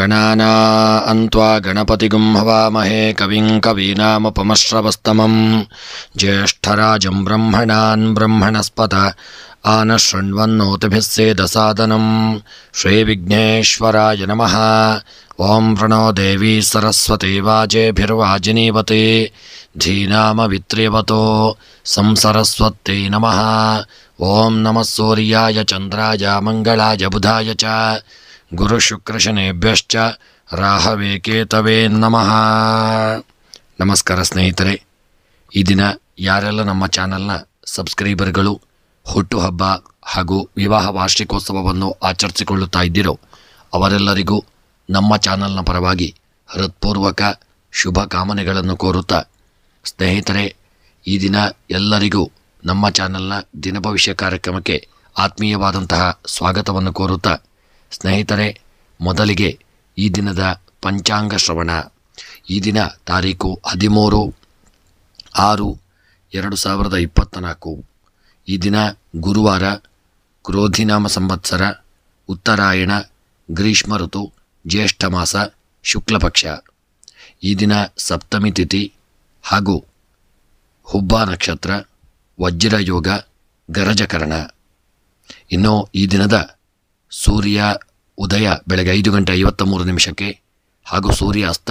ಗಣಾನಾನ್ತ್ವಾ ಗಣಪತಿಗುಂ ಹವಾಮಹೇ ಕವಿಂ ಕವೀನಾಮುಪಮಶ್ರವಸ್ತಮಂ ಜ್ಯೇಷ್ಠರಾಜಂ ಬ್ರಹ್ಮಣಾನ್ ಬ್ರಹ್ಮಣಸ್ಪತ ಆನಶೃಣ್ವನ್ನೋತಿಭಿಃ ಸೇದಸಾದನಂ ಶ್ರೀವಿಘ್ನೇಶ್ವರಾಯ ನಮಃ. ಓಂ ಪ್ರಣೋ ದೇವಿ ಸರಸ್ವತಿ ವಾಜೇಭಿರ್ವಾಜಿನೀವತಿ ಧೀನಾಮವಿತ್ರ್ಯವತೋ ಸಂಸರಸ್ವತ್ಯೈ ನಮಃ. ಓಂ ನಮಃ ಸೂರ್ಯಾಯ ಚಂದ್ರಾಯ ಮಂಗಳಾಯ ಬುಧಾಯ ಚ ಗುರುಶುಕ್ರಶನೇಭ್ಯಶ್ಚ ರಾಹವೇ ಕೇತವೇ ನಮಃ. ನಮಸ್ಕಾರ ಸ್ನೇಹಿತರೆ. ಈ ದಿನ ಯಾರೆಲ್ಲ ನಮ್ಮ ಚಾನಲ್ನ ಸಬ್ಸ್ಕ್ರೈಬರ್ಗಳು ಹುಟ್ಟುಹಬ್ಬ ಹಾಗೂ ವಿವಾಹ ವಾರ್ಷಿಕೋತ್ಸವವನ್ನು ಆಚರಿಸಿಕೊಳ್ಳುತ್ತಾ ಇದ್ದೀರೋ ಅವರೆಲ್ಲರಿಗೂ ನಮ್ಮ ಚಾನಲ್ನ ಪರವಾಗಿ ಹೃತ್ಪೂರ್ವಕ ಶುಭ ಕಾಮನೆಗಳನ್ನು ಕೋರುತ್ತಾ, ಸ್ನೇಹಿತರೆ, ಈ ದಿನ ಎಲ್ಲರಿಗೂ ನಮ್ಮ ಚಾನಲ್ನ ದಿನಭವಿಷ್ಯ ಕಾರ್ಯಕ್ರಮಕ್ಕೆ ಆತ್ಮೀಯವಾದಂತಹ ಸ್ವಾಗತವನ್ನು ಕೋರುತ್ತಾ, ಸ್ನೇಹಿತರೆ, ಮೊದಲಿಗೆ ಈ ದಿನದ ಪಂಚಾಂಗ ಶ್ರವಣ. ಈ ದಿನ ತಾರೀಕು 13/6/2024. ಈ ದಿನ ಗುರುವಾರ, ಕ್ರೋಧಿನಾಮ ಸಂವತ್ಸರ, ಉತ್ತರಾಯಣ, ಗ್ರೀಷ್ಮ ಋತು, ಜ್ಯೇಷ್ಠ ಮಾಸ, ಶುಕ್ಲಪಕ್ಷ. ಈ ದಿನ ಸಪ್ತಮಿ ತಿಥಿ ಹಾಗೂ ಹುಬ್ಬ ನಕ್ಷತ್ರ, ವಜ್ರಯೋಗ, ಗರಜಕರಣ. ಇನ್ನು ಈ ದಿನದ ಸೂರ್ಯ ಉದಯ ಬೆಳಗ್ಗೆ 5:53 ಹಾಗೂ ಸೂರ್ಯ ಅಸ್ತ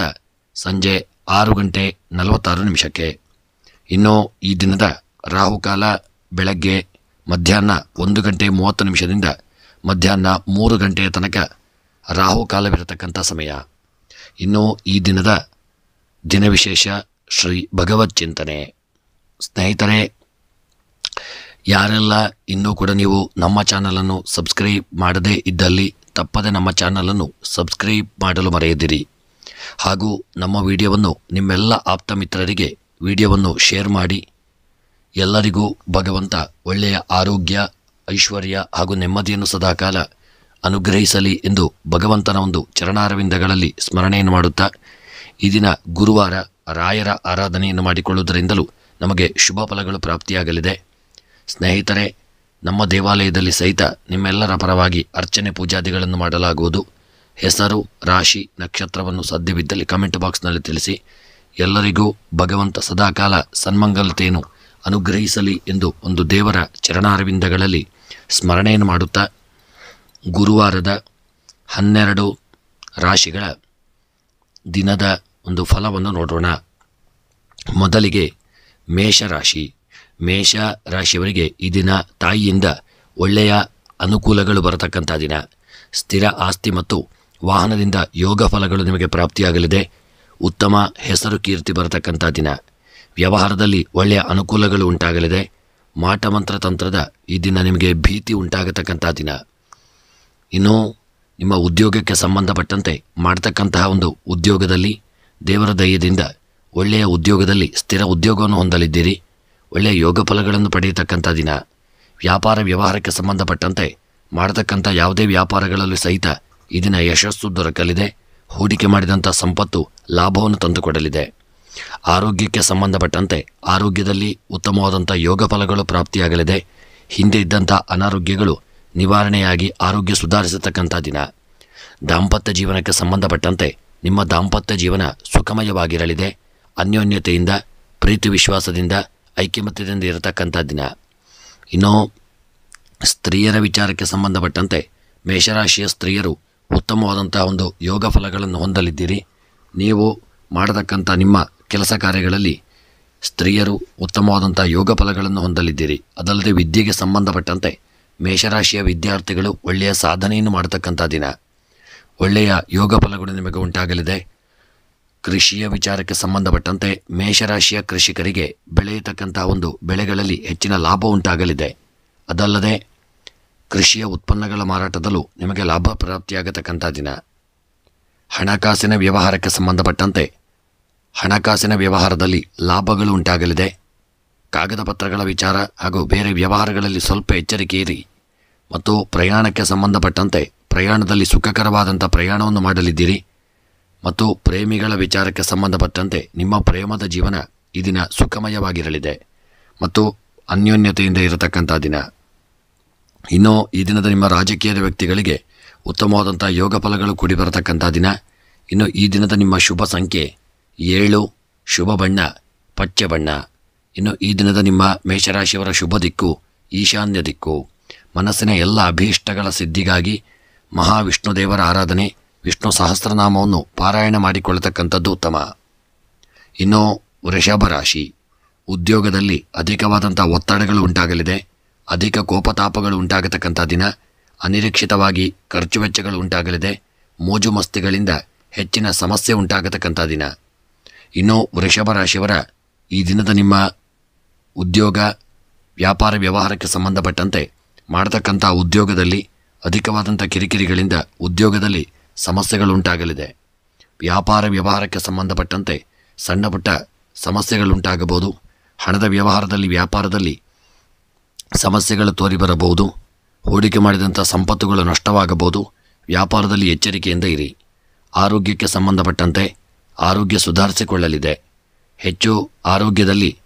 ಸಂಜೆ 6:46. ಇನ್ನು ಈ ದಿನದ ರಾಹುಕಾಲ ಬೆಳಗ್ಗೆ ಮಧ್ಯಾಹ್ನ 1:30 ಮಧ್ಯಾಹ್ನ 3 ತನಕ ರಾಹುಕಾಲವಿರತಕ್ಕಂಥ ಸಮಯ. ಇನ್ನು ಈ ದಿನದ ದಿನವಿಶೇಷ ಶ್ರೀ ಭಗವತ್ ಚಿಂತನೆ. ಸ್ನೇಹಿತರೆ, ಯಾರೆಲ್ಲ ಇನ್ನೂ ಕೂಡ ನೀವು ನಮ್ಮ ಚಾನಲನ್ನು ಸಬ್ಸ್ಕ್ರೈಬ್ ಮಾಡದೇ ಇದ್ದಲ್ಲಿ ತಪ್ಪದೆ ನಮ್ಮ ಚಾನಲನ್ನು ಸಬ್ಸ್ಕ್ರೈಬ್ ಮಾಡಲು ಮರೆಯದಿರಿ. ಹಾಗೂ ನಮ್ಮ ವಿಡಿಯೋವನ್ನು ನಿಮ್ಮೆಲ್ಲ ಆಪ್ತ ಮಿತ್ರರಿಗೆ ವಿಡಿಯೋವನ್ನು ಶೇರ್ ಮಾಡಿ. ಎಲ್ಲರಿಗೂ ಭಗವಂತ ಒಳ್ಳೆಯ ಆರೋಗ್ಯ, ಐಶ್ವರ್ಯ ಹಾಗೂ ನೆಮ್ಮದಿಯನ್ನು ಸದಾಕಾಲ ಅನುಗ್ರಹಿಸಲಿ ಎಂದು ಭಗವಂತನ ಒಂದು ಚರಣಾರವಿಂದಗಳಲ್ಲಿ ಸ್ಮರಣೆಯನ್ನು ಮಾಡುತ್ತಾ, ಈ ದಿನ ಗುರುವಾರ ರಾಯರ ಆರಾಧನೆಯನ್ನು ಮಾಡಿಕೊಳ್ಳುವುದರಿಂದಲೂ ನಮಗೆ ಶುಭ ಫಲಗಳು ಪ್ರಾಪ್ತಿಯಾಗಲಿದೆ. ಸ್ನೇಹಿತರೆ, ನಮ್ಮ ದೇವಾಲಯದಲ್ಲಿ ಸಹಿತ ನಿಮ್ಮೆಲ್ಲರ ಪರವಾಗಿ ಅರ್ಚನೆ ಪೂಜಾದಿಗಳನ್ನು ಮಾಡಲಾಗುವುದು. ಹೆಸರು, ರಾಶಿ, ನಕ್ಷತ್ರವನ್ನು ಸಾಧ್ಯವಿದ್ದಲ್ಲಿ ಕಮೆಂಟ್ ಬಾಕ್ಸ್ನಲ್ಲಿ ತಿಳಿಸಿ. ಎಲ್ಲರಿಗೂ ಭಗವಂತ ಸದಾಕಾಲ ಸನ್ಮಂಗಲತೆಯನ್ನು ಅನುಗ್ರಹಿಸಲಿ ಎಂದು ಒಂದು ದೇವರ ಚರಣಾರವಿಂದಗಳಲ್ಲಿ ಸ್ಮರಣೆಯನ್ನು ಮಾಡುತ್ತಾ, ಗುರುವಾರದ 12 ರಾಶಿಗಳ ದಿನದ ಒಂದು ಫಲವನ್ನು ನೋಡೋಣ. ಮೊದಲಿಗೆ ಮೇಷರಾಶಿ. ಮೇಷ ರಾಶಿಯವರಿಗೆ ಈ ದಿನ ತಾಯಿಯಿಂದ ಒಳ್ಳೆಯ ಅನುಕೂಲಗಳು ಬರತಕ್ಕಂಥ ದಿನ. ಸ್ಥಿರ ಆಸ್ತಿ ಮತ್ತು ವಾಹನದಿಂದ ಯೋಗ ಫಲಗಳು ನಿಮಗೆ ಪ್ರಾಪ್ತಿಯಾಗಲಿದೆ. ಉತ್ತಮ ಹೆಸರು ಕೀರ್ತಿ ಬರತಕ್ಕಂಥ ದಿನ. ವ್ಯವಹಾರದಲ್ಲಿ ಒಳ್ಳೆಯ ಅನುಕೂಲಗಳು ಉಂಟಾಗಲಿದೆ. ಮಾಟಮಂತ್ರ ತಂತ್ರದ ಈ ದಿನ ನಿಮಗೆ ಭೀತಿ ಉಂಟಾಗತಕ್ಕಂಥ ದಿನ. ಇನ್ನು ನಿಮ್ಮ ಉದ್ಯೋಗಕ್ಕೆ ಸಂಬಂಧಪಟ್ಟಂತೆ ಮಾಡ್ತಕ್ಕಂತಹ ಒಂದು ಉದ್ಯೋಗದಲ್ಲಿ ದೇವರ ದಯದಿಂದ ಒಳ್ಳೆಯ ಉದ್ಯೋಗದಲ್ಲಿ ಸ್ಥಿರ ಉದ್ಯೋಗವನ್ನು ಹೊಂದಲಿದ್ದೀರಿ. ಒಳ್ಳೆಯ ಯೋಗ ಫಲಗಳನ್ನು ಪಡೆಯತಕ್ಕಂಥ ದಿನ. ವ್ಯಾಪಾರ ವ್ಯವಹಾರಕ್ಕೆ ಸಂಬಂಧಪಟ್ಟಂತೆ ಮಾಡತಕ್ಕಂಥ ಯಾವುದೇ ವ್ಯಾಪಾರಗಳಲ್ಲೂ ಸಹಿತ ಈ ದಿನ ಯಶಸ್ಸು ದೊರಕಲಿದೆ. ಹೂಡಿಕೆ ಮಾಡಿದಂಥ ಸಂಪತ್ತು ಲಾಭವನ್ನು ತಂದುಕೊಡಲಿದೆ. ಆರೋಗ್ಯಕ್ಕೆ ಸಂಬಂಧಪಟ್ಟಂತೆ ಆರೋಗ್ಯದಲ್ಲಿ ಉತ್ತಮವಾದಂಥ ಯೋಗ ಫಲಗಳು ಪ್ರಾಪ್ತಿಯಾಗಲಿದೆ. ಹಿಂದೆ ಇದ್ದಂಥ ಅನಾರೋಗ್ಯಗಳು ನಿವಾರಣೆಯಾಗಿ ಆರೋಗ್ಯ ಸುಧಾರಿಸತಕ್ಕಂಥ ದಿನ. ದಾಂಪತ್ಯ ಜೀವನಕ್ಕೆ ಸಂಬಂಧಪಟ್ಟಂತೆ ನಿಮ್ಮ ದಾಂಪತ್ಯ ಜೀವನ ಸುಖಮಯವಾಗಿರಲಿದೆ. ಅನ್ಯೋನ್ಯತೆಯಿಂದ, ಪ್ರೀತಿ ವಿಶ್ವಾಸದಿಂದ, ಐಕ್ಯಮತ್ಯದಿಂದ ಇರತಕ್ಕಂಥ ದಿನ. ಇನ್ನು ಸ್ತ್ರೀಯರ ವಿಚಾರಕ್ಕೆ ಸಂಬಂಧಪಟ್ಟಂತೆ ಮೇಷರಾಶಿಯ ಸ್ತ್ರೀಯರು ಉತ್ತಮವಾದಂಥ ಒಂದು ಯೋಗ ಫಲಗಳನ್ನು ಹೊಂದಲಿದ್ದೀರಿ. ನೀವು ಮಾಡತಕ್ಕಂಥ ನಿಮ್ಮ ಕೆಲಸ ಕಾರ್ಯಗಳಲ್ಲಿ ಸ್ತ್ರೀಯರು ಉತ್ತಮವಾದಂಥ ಯೋಗ ಫಲಗಳನ್ನು ಹೊಂದಲಿದ್ದೀರಿ. ಅದಲ್ಲದೆ ವಿದ್ಯೆಗೆ ಸಂಬಂಧಪಟ್ಟಂತೆ ಮೇಷರಾಶಿಯ ವಿದ್ಯಾರ್ಥಿಗಳು ಒಳ್ಳೆಯ ಸಾಧನೆಯನ್ನು ಮಾಡತಕ್ಕಂಥ ದಿನ. ಒಳ್ಳೆಯ ಯೋಗ ಫಲಗಳು ನಿಮಗೆ ಉಂಟಾಗಲಿದೆ. ಕೃಷಿಯ ವಿಚಾರಕ್ಕೆ ಸಂಬಂಧಪಟ್ಟಂತೆ ಮೇಷರಾಶಿಯ ಕೃಷಿಕರಿಗೆ ಬೆಳೆಯತಕ್ಕಂಥ ಒಂದು ಬೆಳೆಗಳಲ್ಲಿ ಹೆಚ್ಚಿನ ಲಾಭ ಉಂಟಾಗಲಿದೆ. ಅದಲ್ಲದೆ ಕೃಷಿಯ ಉತ್ಪನ್ನಗಳ ಮಾರಾಟದಲ್ಲೂ ನಿಮಗೆ ಲಾಭ ಪ್ರಾಪ್ತಿಯಾಗತಕ್ಕಂಥ ದಿನ. ಹಣಕಾಸಿನ ವ್ಯವಹಾರಕ್ಕೆ ಸಂಬಂಧಪಟ್ಟಂತೆ ಹಣಕಾಸಿನ ವ್ಯವಹಾರದಲ್ಲಿ ಲಾಭಗಳು ಉಂಟಾಗಲಿದೆ. ಕಾಗದ ಪತ್ರಗಳ ವಿಚಾರ ಹಾಗೂ ಬೇರೆ ವ್ಯವಹಾರಗಳಲ್ಲಿ ಸ್ವಲ್ಪ ಎಚ್ಚರಿಕೆ ಇರಿ. ಮತ್ತು ಪ್ರಯಾಣಕ್ಕೆ ಸಂಬಂಧಪಟ್ಟಂತೆ ಪ್ರಯಾಣದಲ್ಲಿ ಸುಖಕರವಾದಂಥ ಪ್ರಯಾಣವನ್ನು ಮಾಡಲಿದ್ದೀರಿ. ಮತ್ತು ಪ್ರೇಮಿಗಳ ವಿಚಾರಕ್ಕೆ ಸಂಬಂಧಪಟ್ಟಂತೆ ನಿಮ್ಮ ಪ್ರೇಮದ ಜೀವನ ಈ ದಿನ ಸುಖಮಯವಾಗಿರಲಿದೆ ಮತ್ತು ಅನ್ಯೋನ್ಯತೆಯಿಂದ ಇರತಕ್ಕಂಥ ದಿನ. ಇನ್ನು ಈ ದಿನದ ನಿಮ್ಮ ರಾಜಕೀಯದ ವ್ಯಕ್ತಿಗಳಿಗೆ ಉತ್ತಮವಾದಂಥ ಯೋಗ ಫಲಗಳು ಕೂಡಿ ಬರತಕ್ಕಂಥ ದಿನ. ಇನ್ನು ಈ ದಿನದ ನಿಮ್ಮ ಶುಭ ಸಂಖ್ಯೆ 7, ಶುಭ ಬಣ್ಣ ಪಚ್ಚೆ ಬಣ್ಣ. ಇನ್ನು ಈ ದಿನದ ನಿಮ್ಮ ಮೇಷರಾಶಿಯವರ ಶುಭ ದಿಕ್ಕು ಈಶಾನ್ಯ ದಿಕ್ಕು. ಮನಸ್ಸಿನ ಎಲ್ಲ ಅಭೀಷ್ಟಗಳ ಸಿದ್ಧಿಗಾಗಿ ಮಹಾವಿಷ್ಣು ದೇವರ ಆರಾಧನೆ, ವಿಷ್ಣು ಸಹಸ್ರನಾಮವನ್ನು ಪಾರಾಯಣ ಮಾಡಿಕೊಳ್ಳತಕ್ಕಂಥದ್ದು ಉತ್ತಮ. ಇನ್ನು ವೃಷಭ ರಾಶಿ, ಉದ್ಯೋಗದಲ್ಲಿ ಅಧಿಕವಾದಂಥ ಒತ್ತಡಗಳು ಉಂಟಾಗಲಿದೆ. ಅಧಿಕ ಕೋಪತಾಪಗಳು ಉಂಟಾಗತಕ್ಕಂಥ ದಿನ. ಅನಿರೀಕ್ಷಿತವಾಗಿ ಖರ್ಚು ವೆಚ್ಚಗಳು ಉಂಟಾಗಲಿದೆ. ಮೋಜು ಮಸ್ತಿಗಳಿಂದ ಹೆಚ್ಚಿನ ಸಮಸ್ಯೆ ಉಂಟಾಗತಕ್ಕಂಥ ದಿನ. ಇನ್ನು ವೃಷಭ ರಾಶಿಯವರ ಈ ದಿನದ ನಿಮ್ಮ ಉದ್ಯೋಗ ವ್ಯಾಪಾರ ವ್ಯವಹಾರಕ್ಕೆ ಸಂಬಂಧಪಟ್ಟಂತೆ ಮಾಡತಕ್ಕಂಥ ಉದ್ಯೋಗದಲ್ಲಿ ಅಧಿಕವಾದಂಥ ಕಿರಿಕಿರಿಗಳಿಂದ ಉದ್ಯೋಗದಲ್ಲಿ ಸಮಸ್ಯೆಗಳು ಉಂಟಾಗಲಿದೆ. ವ್ಯಾಪಾರ ವ್ಯವಹಾರಕ್ಕೆ ಸಂಬಂಧಪಟ್ಟಂತೆ ಸಣ್ಣ ಪುಟ್ಟ ಸಮಸ್ಯೆಗಳುಂಟಾಗಬಹುದು. ಹಣದ ವ್ಯವಹಾರದಲ್ಲಿ ವ್ಯಾಪಾರದಲ್ಲಿ ಸಮಸ್ಯೆಗಳು ತೋರಿಬರಬಹುದು. ಹೂಡಿಕೆ ಮಾಡಿದಂಥ ಸಂಪತ್ತುಗಳು ನಷ್ಟವಾಗಬಹುದು. ವ್ಯಾಪಾರದಲ್ಲಿ ಎಚ್ಚರಿಕೆಯಿಂದ ಇರಿ. ಆರೋಗ್ಯಕ್ಕೆ ಸಂಬಂಧಪಟ್ಟಂತೆ ಆರೋಗ್ಯ ಸುಧಾರಿಸಿಕೊಳ್ಳಲಿದೆ. ಹೆಚ್ಚು ಆರೋಗ್ಯದಲ್ಲಿ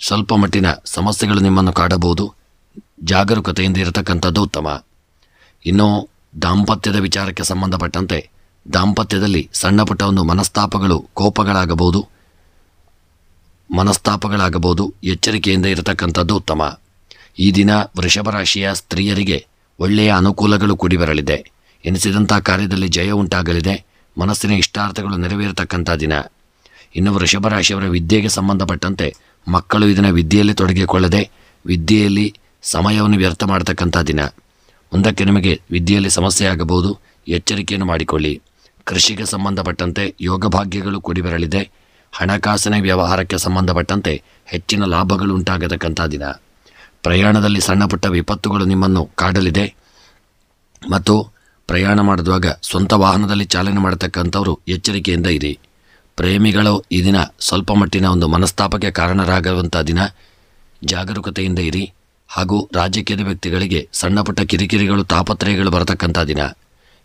ಸ್ವಲ್ಪ ಮಟ್ಟಿನ ಸಮಸ್ಯೆಗಳು ನಿಮ್ಮನ್ನು ಕಾಡಬಹುದು. ಜಾಗರೂಕತೆಯಿಂದ ಇರತಕ್ಕಂಥದ್ದು ಉತ್ತಮ. ಇನ್ನು ದಾಂಪತ್ಯದ ವಿಚಾರಕ್ಕೆ ಸಂಬಂಧಪಟ್ಟಂತೆ ದಾಂಪತ್ಯದಲ್ಲಿ ಸಣ್ಣ ಪುಟ್ಟ ಒಂದು ಮನಸ್ತಾಪಗಳಾಗಬಹುದು. ಎಚ್ಚರಿಕೆಯಿಂದ ಇರತಕ್ಕಂಥದ್ದು ಉತ್ತಮ. ಈ ದಿನ ವೃಷಭ ರಾಶಿಯ ಸ್ತ್ರೀಯರಿಗೆ ಒಳ್ಳೆಯ ಅನುಕೂಲಗಳು ಕೂಡಿ ಬರಲಿದೆ. ಎನಿಸಿದಂಥ ಕಾರ್ಯದಲ್ಲಿ ಜಯ ಉಂಟಾಗಲಿದೆ. ಮನಸ್ಸಿನ ಇಷ್ಟಾರ್ಥಗಳು ನೆರವೇರತಕ್ಕಂಥ ದಿನ. ಇನ್ನು ವೃಷಭ ರಾಶಿಯವರ ವಿದ್ಯೆಗೆ ಸಂಬಂಧಪಟ್ಟಂತೆ ಮಕ್ಕಳು ಇದನ್ನು ವಿದ್ಯೆಯಲ್ಲಿ ತೊಡಗಿಕೊಳ್ಳದೆ ವಿದ್ಯೆಯಲ್ಲಿ ಸಮಯವನ್ನು ವ್ಯರ್ಥ ಮಾಡತಕ್ಕಂಥ ದಿನ. ಮುಂದಕ್ಕೆ ನಿಮಗೆ ವಿದ್ಯೆಯಲ್ಲಿ ಸಮಸ್ಯೆ ಆಗಬಹುದು. ಎಚ್ಚರಿಕೆಯನ್ನು ಮಾಡಿಕೊಳ್ಳಿ. ಕೃಷಿಗೆ ಸಂಬಂಧಪಟ್ಟಂತೆ ಯೋಗ ಭಾಗ್ಯಗಳು ಕೂಡಿ ಬರಲಿದೆ. ಹಣಕಾಸಿನ ವ್ಯವಹಾರಕ್ಕೆ ಸಂಬಂಧಪಟ್ಟಂತೆ ಹೆಚ್ಚಿನ ಲಾಭಗಳು ಉಂಟಾಗತಕ್ಕಂಥ ದಿನ. ಪ್ರಯಾಣದಲ್ಲಿ ಸಣ್ಣ ಪುಟ್ಟ ವಿಪತ್ತುಗಳು ನಿಮ್ಮನ್ನು ಕಾಡಲಿದೆ. ಮತ್ತು ಪ್ರಯಾಣ ಮಾಡಿದಾಗ ಸ್ವಂತ ವಾಹನದಲ್ಲಿ ಚಾಲನೆ ಮಾಡತಕ್ಕಂಥವರು ಎಚ್ಚರಿಕೆಯಿಂದ ಇರಿ. ಪ್ರೇಮಿಗಳು ಈ ದಿನ ಸ್ವಲ್ಪ ಮಟ್ಟಿನ ಒಂದು ಮನಸ್ತಾಪಕ್ಕೆ ಕಾರಣರಾಗುವಂಥ ದಿನ. ಜಾಗರೂಕತೆಯಿಂದ ಇರಿ. ಹಾಗೂ ರಾಜಕೀಯದ ವ್ಯಕ್ತಿಗಳಿಗೆ ಸಣ್ಣ ಪುಟ್ಟ ಕಿರಿಕಿರಿಗಳು ತಾಪತ್ರಯಗಳು ಬರತಕ್ಕಂಥ ದಿನ.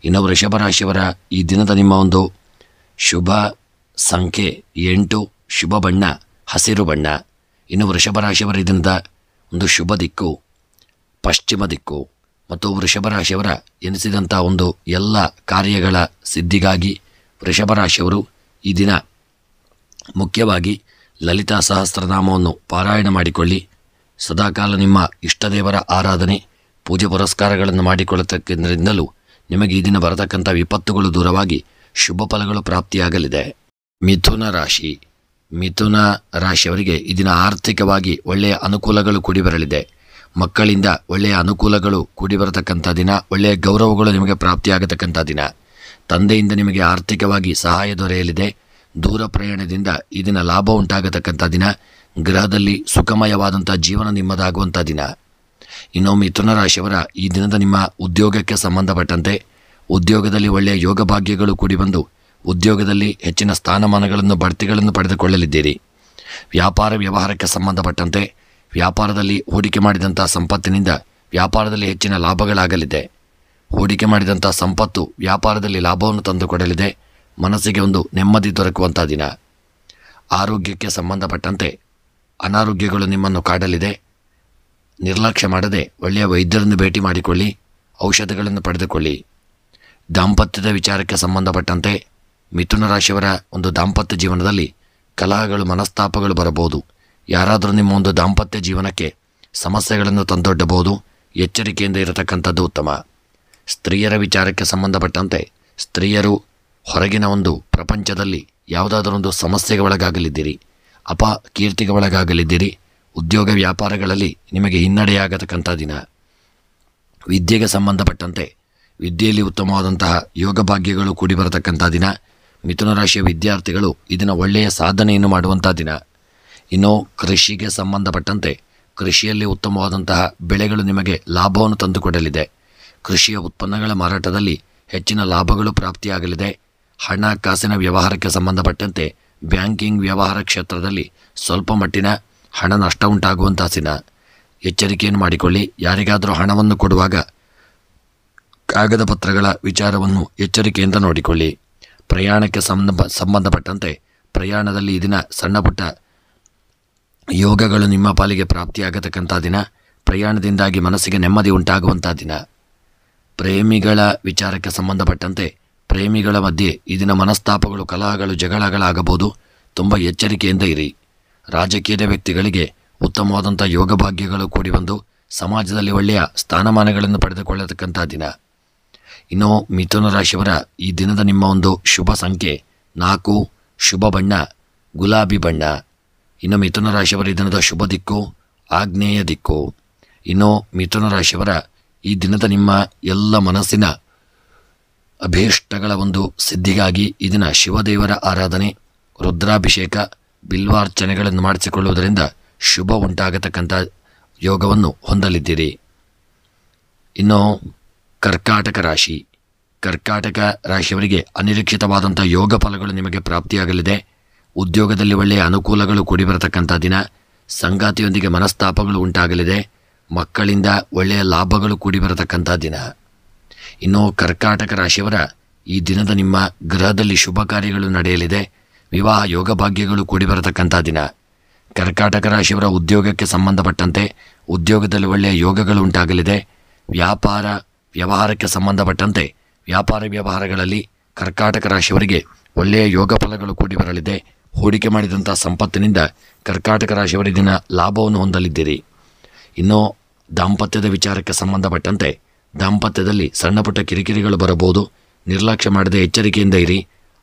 ಇನ್ನು ವೃಷಭ ರಾಶಿಯವರ ಈ ದಿನದ ನಿಮ್ಮ ಒಂದು ಶುಭ ಸಂಖ್ಯೆ 8, ಶುಭ ಬಣ್ಣ ಹಸಿರು ಬಣ್ಣ. ಇನ್ನು ವೃಷಭ ರಾಶಿಯವರ ಈ ದಿನದ ಒಂದು ಶುಭ ದಿಕ್ಕು ಪಶ್ಚಿಮ ದಿಕ್ಕು. ಮತ್ತು ವೃಷಭ ರಾಶಿಯವರ ಎನಿಸಿದಂಥ ಒಂದು ಎಲ್ಲ ಕಾರ್ಯಗಳ ಸಿದ್ಧಿಗಾಗಿ ವೃಷಭ ರಾಶಿಯವರು ಈ ದಿನ ಮುಖ್ಯವಾಗಿ ಲಲಿತಾ ಸಹಸ್ರನಾಮವನ್ನು ಪಾರಾಯಣ ಮಾಡಿಕೊಳ್ಳಿ. ಸದಾಕಾಲ ನಿಮ್ಮ ಇಷ್ಟದೇವರ ಆರಾಧನೆ ಪೂಜೆ ಪುರಸ್ಕಾರಗಳನ್ನು ಮಾಡಿಕೊಳ್ಳತಕ್ಕಂದರಿಂದಲೂ ನಿಮಗೆ ಈ ದಿನ ಬರತಕ್ಕಂಥ ವಿಪತ್ತುಗಳು ದೂರವಾಗಿ ಶುಭ ಫಲಗಳು ಪ್ರಾಪ್ತಿಯಾಗಲಿದೆ. ಮಿಥುನ ರಾಶಿ, ಮಿಥುನ ರಾಶಿಯವರಿಗೆ ಈ ದಿನ ಆರ್ಥಿಕವಾಗಿ ಒಳ್ಳೆಯ ಅನುಕೂಲಗಳು ಕೂಡಿ ಬರಲಿದೆ. ಮಕ್ಕಳಿಂದ ಒಳ್ಳೆಯ ಅನುಕೂಲಗಳು ಕೂಡಿ ಬರತಕ್ಕಂಥ ದಿನ. ಒಳ್ಳೆಯ ಗೌರವಗಳು ನಿಮಗೆ ಪ್ರಾಪ್ತಿಯಾಗತಕ್ಕಂಥ ದಿನ. ತಂದೆಯಿಂದ ನಿಮಗೆ ಆರ್ಥಿಕವಾಗಿ ಸಹಾಯ ದೊರೆಯಲಿದೆ. ದೂರ ಪ್ರಯಾಣದಿಂದ ಈ ದಿನ ಲಾಭ ಉಂಟಾಗತಕ್ಕಂಥ ದಿನ. ಗೃಹದಲ್ಲಿ ಸುಖಮಯವಾದಂಥ ಜೀವನ ನಿಮ್ಮದಾಗುವಂಥ ದಿನ. ಇನ್ನು ಮಿಥುನ ರಾಶಿಯವರ ಈ ದಿನದ ನಿಮ್ಮ ಉದ್ಯೋಗಕ್ಕೆ ಸಂಬಂಧಪಟ್ಟಂತೆ ಉದ್ಯೋಗದಲ್ಲಿ ಒಳ್ಳೆಯ ಯೋಗ ಭಾಗ್ಯಗಳು ಕೂಡಿ ಬಂದು ಉದ್ಯೋಗದಲ್ಲಿ ಹೆಚ್ಚಿನ ಸ್ಥಾನಮಾನಗಳನ್ನು ಬಡ್ತಿಗಳನ್ನು ಪಡೆದುಕೊಳ್ಳಲಿದ್ದೀರಿ. ವ್ಯಾಪಾರ ವ್ಯವಹಾರಕ್ಕೆ ಸಂಬಂಧಪಟ್ಟಂತೆ ವ್ಯಾಪಾರದಲ್ಲಿ ಹೂಡಿಕೆ ಮಾಡಿದಂಥ ಸಂಪತ್ತಿನಿಂದ ವ್ಯಾಪಾರದಲ್ಲಿ ಹೆಚ್ಚಿನ ಲಾಭಗಳಾಗಲಿದೆ. ಹೂಡಿಕೆ ಮಾಡಿದಂಥ ಸಂಪತ್ತು ವ್ಯಾಪಾರದಲ್ಲಿ ಲಾಭವನ್ನು ತಂದುಕೊಡಲಿದೆ. ಮನಸ್ಸಿಗೆ ಒಂದು ನೆಮ್ಮದಿ ದೊರಕುವಂಥ ದಿನ. ಆರೋಗ್ಯಕ್ಕೆ ಸಂಬಂಧಪಟ್ಟಂತೆ ಅನಾರೋಗ್ಯಗಳು ನಿಮ್ಮನ್ನು ಕಾಡಲಿದೆ. ನಿರ್ಲಕ್ಷ್ಯ ಮಾಡದೆ ಒಳ್ಳೆಯ ವೈದ್ಯರನ್ನು ಭೇಟಿ ಮಾಡಿಕೊಳ್ಳಿ. ಔಷಧಗಳನ್ನು ಪಡೆದುಕೊಳ್ಳಿ. ದಾಂಪತ್ಯದ ವಿಚಾರಕ್ಕೆ ಸಂಬಂಧಪಟ್ಟಂತೆ ಮಿಥುನ ರಾಶಿಯವರ ಒಂದು ದಾಂಪತ್ಯ ಜೀವನದಲ್ಲಿ ಕಲಹಗಳು ಮನಸ್ತಾಪಗಳು ಬರಬಹುದು. ಯಾರಾದರೂ ನಿಮ್ಮ ಒಂದು ದಾಂಪತ್ಯ ಜೀವನಕ್ಕೆ ಸಮಸ್ಯೆಗಳನ್ನು ತಂದೊಡ್ಡಬಹುದು. ಎಚ್ಚರಿಕೆಯಿಂದ ಇರತಕ್ಕಂಥದ್ದು ಉತ್ತಮ. ಸ್ತ್ರೀಯರ ವಿಚಾರಕ್ಕೆ ಸಂಬಂಧಪಟ್ಟಂತೆ ಸ್ತ್ರೀಯರು ಹೊರಗಿನ ಒಂದು ಪ್ರಪಂಚದಲ್ಲಿ ಯಾವುದಾದರೂ ಒಂದು ಸಮಸ್ಯೆಗೆ ಒಳಗಾಗಲಿದ್ದೀರಿ. ಅಪಕೀರ್ತಿಗೆ ಒಳಗಾಗಲಿದ್ದೀರಿ. ಉದ್ಯೋಗ ವ್ಯಾಪಾರಗಳಲ್ಲಿ ನಿಮಗೆ ಹಿನ್ನಡೆಯಾಗತಕ್ಕಂಥ ದಿನ. ವಿದ್ಯೆಗೆ ಸಂಬಂಧಪಟ್ಟಂತೆ ವಿದ್ಯೆಯಲ್ಲಿ ಉತ್ತಮವಾದಂತಹ ಯೋಗ ಭಾಗ್ಯಗಳು ಕೂಡಿ ಬರತಕ್ಕಂಥ ದಿನ. ಮಿಥುನ ರಾಶಿಯ ವಿದ್ಯಾರ್ಥಿಗಳು ಇದನ್ನ ಒಳ್ಳೆಯ ಸಾಧನೆಯನ್ನು ಮಾಡುವಂಥ ದಿನ. ಇನ್ನು ಕೃಷಿಗೆ ಸಂಬಂಧಪಟ್ಟಂತೆ ಕೃಷಿಯಲ್ಲಿ ಉತ್ತಮವಾದಂತಹ ಬೆಳೆಗಳು ನಿಮಗೆ ಲಾಭವನ್ನು ತಂದುಕೊಡಲಿದೆ. ಕೃಷಿಯ ಉತ್ಪನ್ನಗಳ ಮಾರಾಟದಲ್ಲಿ ಹೆಚ್ಚಿನ ಲಾಭಗಳು ಪ್ರಾಪ್ತಿಯಾಗಲಿದೆ. ಹಣಕಾಸಿನ ವ್ಯವಹಾರಕ್ಕೆ ಸಂಬಂಧಪಟ್ಟಂತೆ ಬ್ಯಾಂಕಿಂಗ್ ವ್ಯವಹಾರ ಕ್ಷೇತ್ರದಲ್ಲಿ ಸ್ವಲ್ಪ ಮಟ್ಟಿನ ಹಣ ನಷ್ಟ ಉಂಟಾಗುವಂಥ ದಿನ. ಎಚ್ಚರಿಕೆಯನ್ನು ಮಾಡಿಕೊಳ್ಳಿ. ಯಾರಿಗಾದರೂ ಹಣವನ್ನು ಕೊಡುವಾಗ ಕಾಗದ ಪತ್ರಗಳ ವಿಚಾರವನ್ನು ಎಚ್ಚರಿಕೆಯಿಂದ ನೋಡಿಕೊಳ್ಳಿ. ಪ್ರಯಾಣಕ್ಕೆ ಸಂಬಂಧಪಟ್ಟಂತೆ ಪ್ರಯಾಣದಲ್ಲಿ ಈ ದಿನ ಸಣ್ಣ ಪುಟ್ಟ ಯೋಗಗಳು ನಿಮ್ಮ ಪಾಲಿಗೆ ಪ್ರಾಪ್ತಿಯಾಗತಕ್ಕಂಥ ದಿನ. ಪ್ರಯಾಣದಿಂದಾಗಿ ಮನಸ್ಸಿಗೆ ನೆಮ್ಮದಿ ಉಂಟಾಗುವಂಥ ದಿನ. ಪ್ರೇಮಿಗಳ ವಿಚಾರಕ್ಕೆ ಸಂಬಂಧಪಟ್ಟಂತೆ ಪ್ರೇಮಿಗಳ ಮಧ್ಯೆ ಈ ದಿನ ಮನಸ್ತಾಪಗಳು, ಕಲಹಗಳು, ಜಗಳಗಳಾಗಬಹುದು. ತುಂಬ ಎಚ್ಚರಿಕೆಯಿಂದ ಇರಿ. ರಾಜಕೀಯದ ವ್ಯಕ್ತಿಗಳಿಗೆ ಉತ್ತಮವಾದಂಥ ಯೋಗ ಭಾಗ್ಯಗಳು ಕೂಡಿ ಬಂದು ಸಮಾಜದಲ್ಲಿ ಒಳ್ಳೆಯ ಸ್ಥಾನಮಾನಗಳನ್ನು ಪಡೆದುಕೊಳ್ಳತಕ್ಕಂಥ ದಿನ. ಇನ್ನು ಮಿಥುನ ರಾಶಿಯವರ ಈ ದಿನದ ನಿಮ್ಮ ಒಂದು ಶುಭ ಸಂಖ್ಯೆ 4, ಶುಭ ಬಣ್ಣ ಗುಲಾಬಿ ಬಣ್ಣ. ಇನ್ನು ಮಿಥುನ ರಾಶಿಯವರ ಈ ದಿನದ ಶುಭ ದಿಕ್ಕು ಆಗ್ನೇಯ ದಿಕ್ಕು. ಇನ್ನು ಮಿಥುನ ರಾಶಿಯವರ ಈ ದಿನದ ನಿಮ್ಮ ಎಲ್ಲ ಮನಸ್ಸಿನ ಅಭೀಷ್ಟಗಳ ಒಂದು ಸಿದ್ಧಿಗಾಗಿ ಈ ದಿನ ಶಿವದೇವರ ಆರಾಧನೆ, ರುದ್ರಾಭಿಷೇಕ, ಬಿಲ್ವಾರ್ಚನೆಗಳನ್ನು ಮಾಡಿಸಿಕೊಳ್ಳುವುದರಿಂದ ಶುಭ ಉಂಟಾಗತಕ್ಕಂಥ ಯೋಗವನ್ನು ಹೊಂದಲಿದ್ದೀರಿ. ಇನ್ನು ಕರ್ಕಾಟಕ ರಾಶಿ. ಕರ್ಕಾಟಕ ರಾಶಿಯವರಿಗೆ ಅನಿರೀಕ್ಷಿತವಾದಂಥ ಯೋಗ ಫಲಗಳು ನಿಮಗೆ ಪ್ರಾಪ್ತಿಯಾಗಲಿದೆ. ಉದ್ಯೋಗದಲ್ಲಿ ಒಳ್ಳೆಯ ಅನುಕೂಲಗಳು ಕೂಡಿ ಬರತಕ್ಕಂಥ ದಿನ. ಸಂಗಾತಿಯೊಂದಿಗೆ ಮನಸ್ತಾಪಗಳು ಉಂಟಾಗಲಿದೆ. ಮಕ್ಕಳಿಂದ ಒಳ್ಳೆಯ ಲಾಭಗಳು ಕೂಡಿ ಬರತಕ್ಕಂಥ ದಿನ. ಇನ್ನು ಕರ್ಕಾಟಕ ರಾಶಿಯವರ ಈ ದಿನದ ನಿಮ್ಮ ಗೃಹದಲ್ಲಿ ಶುಭ ಕಾರ್ಯಗಳು ನಡೆಯಲಿದೆ. ವಿವಾಹ ಯೋಗ ಭಾಗ್ಯಗಳು ಕೂಡಿ ಬರತಕ್ಕಂಥ ದಿನ. ಕರ್ಕಾಟಕ ರಾಶಿಯವರ ಉದ್ಯೋಗಕ್ಕೆ ಸಂಬಂಧಪಟ್ಟಂತೆ ಉದ್ಯೋಗದಲ್ಲಿ ಒಳ್ಳೆಯ ಯೋಗಗಳು ಉಂಟಾಗಲಿದೆ. ವ್ಯಾಪಾರ ವ್ಯವಹಾರಕ್ಕೆ ಸಂಬಂಧಪಟ್ಟಂತೆ ವ್ಯಾಪಾರ ವ್ಯವಹಾರಗಳಲ್ಲಿ ಕರ್ಕಾಟಕ ರಾಶಿಯವರಿಗೆ ಒಳ್ಳೆಯ ಯೋಗ ಫಲಗಳು ಕೂಡಿ ಬರಲಿದೆ. ಹೂಡಿಕೆ ಮಾಡಿದಂಥ ಸಂಪತ್ತಿನಿಂದ ಕರ್ಕಾಟಕ ರಾಶಿಯವರ ದಿನ ಲಾಭವನ್ನು ಹೊಂದಲಿದ್ದೀರಿ. ಇನ್ನು ದಾಂಪತ್ಯದ ವಿಚಾರಕ್ಕೆ ಸಂಬಂಧಪಟ್ಟಂತೆ ದಾಂಪತ್ಯದಲ್ಲಿ ಸಣ್ಣ ಪುಟ್ಟ ಕಿರಿಕಿರಿಗಳು ಬರಬಹುದು. ನಿರ್ಲಕ್ಷ್ಯ ಮಾಡದೆ ಎಚ್ಚರಿಕೆಯಿಂದ ಇರಿ.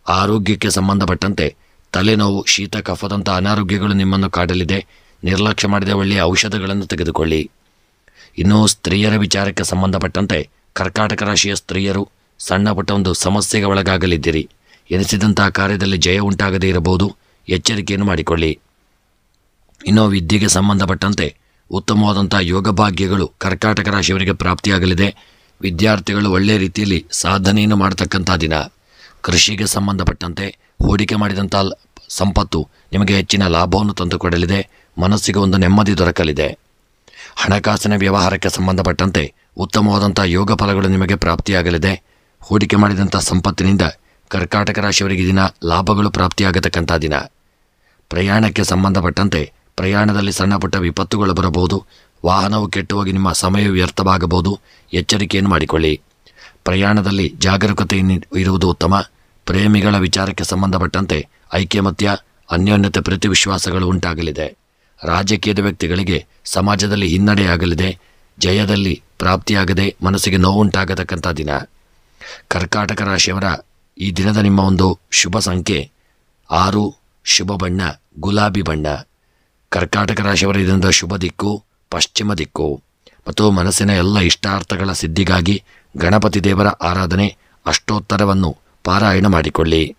ಆರೋಗ್ಯಕ್ಕೆ ಸಂಬಂಧಪಟ್ಟಂತೆ ತಲೆನೋವು, ಶೀತ, ಕಫದಂಥ ಅನಾರೋಗ್ಯಗಳು ನಿಮ್ಮನ್ನು ಕಾಡಲಿದೆ. ನಿರ್ಲಕ್ಷ್ಯ ಮಾಡದೆ ಒಳ್ಳೆಯ ಔಷಧಗಳನ್ನು ತೆಗೆದುಕೊಳ್ಳಿ. ಇನ್ನು ಸ್ತ್ರೀಯರ ವಿಚಾರಕ್ಕೆ ಸಂಬಂಧಪಟ್ಟಂತೆ ಕರ್ಕಾಟಕ ರಾಶಿಯ ಸ್ತ್ರೀಯರು ಸಣ್ಣ ಪುಟ್ಟ ಒಂದು ಸಮಸ್ಯೆಗೆ ಒಳಗಾಗಲಿದ್ದೀರಿ. ಎನಿಸಿದಂತಹ ಕಾರ್ಯದಲ್ಲಿ ಜಯ ಉಂಟಾಗದೇ ಇರಬಹುದು. ಎಚ್ಚರಿಕೆಯನ್ನು ಮಾಡಿಕೊಳ್ಳಿ. ಇನ್ನು ವಿದ್ಯೆಗೆ ಸಂಬಂಧಪಟ್ಟಂತೆ ಉತ್ತಮವಾದಂಥ ಯೋಗ ಭಾಗ್ಯಗಳು ಕರ್ಕಾಟಕ ರಾಶಿಯವರಿಗೆ ಪ್ರಾಪ್ತಿಯಾಗಲಿದೆ. ವಿದ್ಯಾರ್ಥಿಗಳು ಒಳ್ಳೆಯ ರೀತಿಯಲ್ಲಿ ಸಾಧನೆಯನ್ನು ಮಾಡತಕ್ಕಂಥ ದಿನ. ಕೃಷಿಗೆ ಸಂಬಂಧಪಟ್ಟಂತೆ ಹೂಡಿಕೆ ಮಾಡಿದಂಥ ಸಂಪತ್ತು ನಿಮಗೆ ಹೆಚ್ಚಿನ ಲಾಭವನ್ನು ತಂದುಕೊಡಲಿದೆ. ಮನಸ್ಸಿಗೆ ಒಂದು ನೆಮ್ಮದಿ ದೊರಕಲಿದೆ. ಹಣಕಾಸಿನ ವ್ಯವಹಾರಕ್ಕೆ ಸಂಬಂಧಪಟ್ಟಂತೆ ಉತ್ತಮವಾದಂಥ ಯೋಗ ಫಲಗಳು ನಿಮಗೆ ಪ್ರಾಪ್ತಿಯಾಗಲಿದೆ. ಹೂಡಿಕೆ ಮಾಡಿದಂಥ ಸಂಪತ್ತಿನಿಂದ ಕರ್ಕಾಟಕ ರಾಶಿಯವರಿಗೆ ದಿನ ಲಾಭಗಳು ಪ್ರಾಪ್ತಿಯಾಗತಕ್ಕಂಥ ದಿನ. ಪ್ರಯಾಣಕ್ಕೆ ಸಂಬಂಧಪಟ್ಟಂತೆ ಪ್ರಯಾಣದಲ್ಲಿ ಸಣ್ಣ ಪುಟ್ಟ ವಿಪತ್ತುಗಳು ಬರಬಹುದು. ವಾಹನವು ಕೆಟ್ಟು ಹೋಗಿ ನಿಮ್ಮ ಸಮಯ ವ್ಯರ್ಥವಾಗಬಹುದು. ಎಚ್ಚರಿಕೆಯನ್ನು ಮಾಡಿಕೊಳ್ಳಿ. ಪ್ರಯಾಣದಲ್ಲಿ ಜಾಗರೂಕತೆಯನ್ನು ಇರುವುದು ಉತ್ತಮ. ಪ್ರೇಮಿಗಳ ವಿಚಾರಕ್ಕೆ ಸಂಬಂಧಪಟ್ಟಂತೆ ಐಕ್ಯಮತ್ಯ, ಅನ್ಯೋನ್ಯತೆ, ಪ್ರೀತಿ ವಿಶ್ವಾಸಗಳು ಉಂಟಾಗಲಿದೆ. ರಾಜಕೀಯದ ವ್ಯಕ್ತಿಗಳಿಗೆ ಸಮಾಜದಲ್ಲಿ ಹಿನ್ನಡೆಯಾಗಲಿದೆ. ಜಯದಲ್ಲಿ ಪ್ರಾಪ್ತಿಯಾಗದೆ ಮನಸ್ಸಿಗೆ ನೋವುಂಟಾಗತಕ್ಕಂಥ ದಿನ. ಕರ್ಕಾಟಕ ರಾಶಿಯವರ ಈ ದಿನದ ನಿಮ್ಮ ಒಂದು ಶುಭ ಸಂಖ್ಯೆ 6, ಶುಭ ಬಣ್ಣ ಗುಲಾಬಿ ಬಣ್ಣ. ಕರ್ಕಾಟಕ ರಾಶಿಯವರ ಈ ದಿನದ ಶುಭ ದಿಕ್ಕು ಪಶ್ಚಿಮ ದಿಕ್ಕು. ಮತ್ತು ಮನಸ್ಸಿನ ಎಲ್ಲ ಇಷ್ಟಾರ್ಥಗಳ ಸಿದ್ಧಿಗಾಗಿ ಗಣಪತಿ ದೇವರ ಆರಾಧನೆ, ಅಷ್ಟೋತ್ತರವನ್ನು ಪಾರಾಯಣ ಮಾಡಿಕೊಳ್ಳಿ.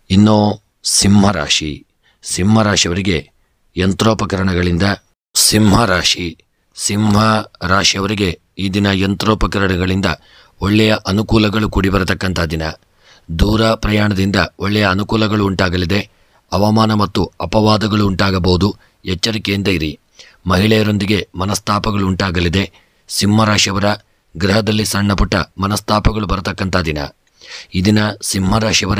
ಇನ್ನು ಸಿಂಹರಾಶಿ. ಸಿಂಹರಾಶಿಯವರಿಗೆ ಯಂತ್ರೋಪಕರಣಗಳಿಂದ ಸಿಂಹ ರಾಶಿಯವರಿಗೆ ಈ ದಿನ ಯಂತ್ರೋಪಕರಣಗಳಿಂದ ಒಳ್ಳೆಯ ಅನುಕೂಲಗಳು ಕೂಡಿ ಬರತಕ್ಕಂಥ ದಿನ. ದೂರ ಪ್ರಯಾಣದಿಂದ ಒಳ್ಳೆಯ ಅನುಕೂಲಗಳು ಉಂಟಾಗಲಿದೆ. ಅವಮಾನ ಮತ್ತು ಅಪವಾದಗಳು ಉಂಟಾಗಬಹುದು. ಎಚ್ಚರಿಕೆಯಿಂದ ಇರಿ. ಮಹಿಳೆಯರೊಂದಿಗೆ ಮನಸ್ತಾಪಗಳು ಉಂಟಾಗಲಿದೆ. ಸಿಂಹರಾಶಿಯವರ ಗೃಹದಲ್ಲಿ ಸಣ್ಣ ಪುಟ್ಟ ಮನಸ್ತಾಪಗಳು ಬರತಕ್ಕಂಥ ದಿನ. ಈ ದಿನ ಸಿಂಹರಾಶಿಯವರ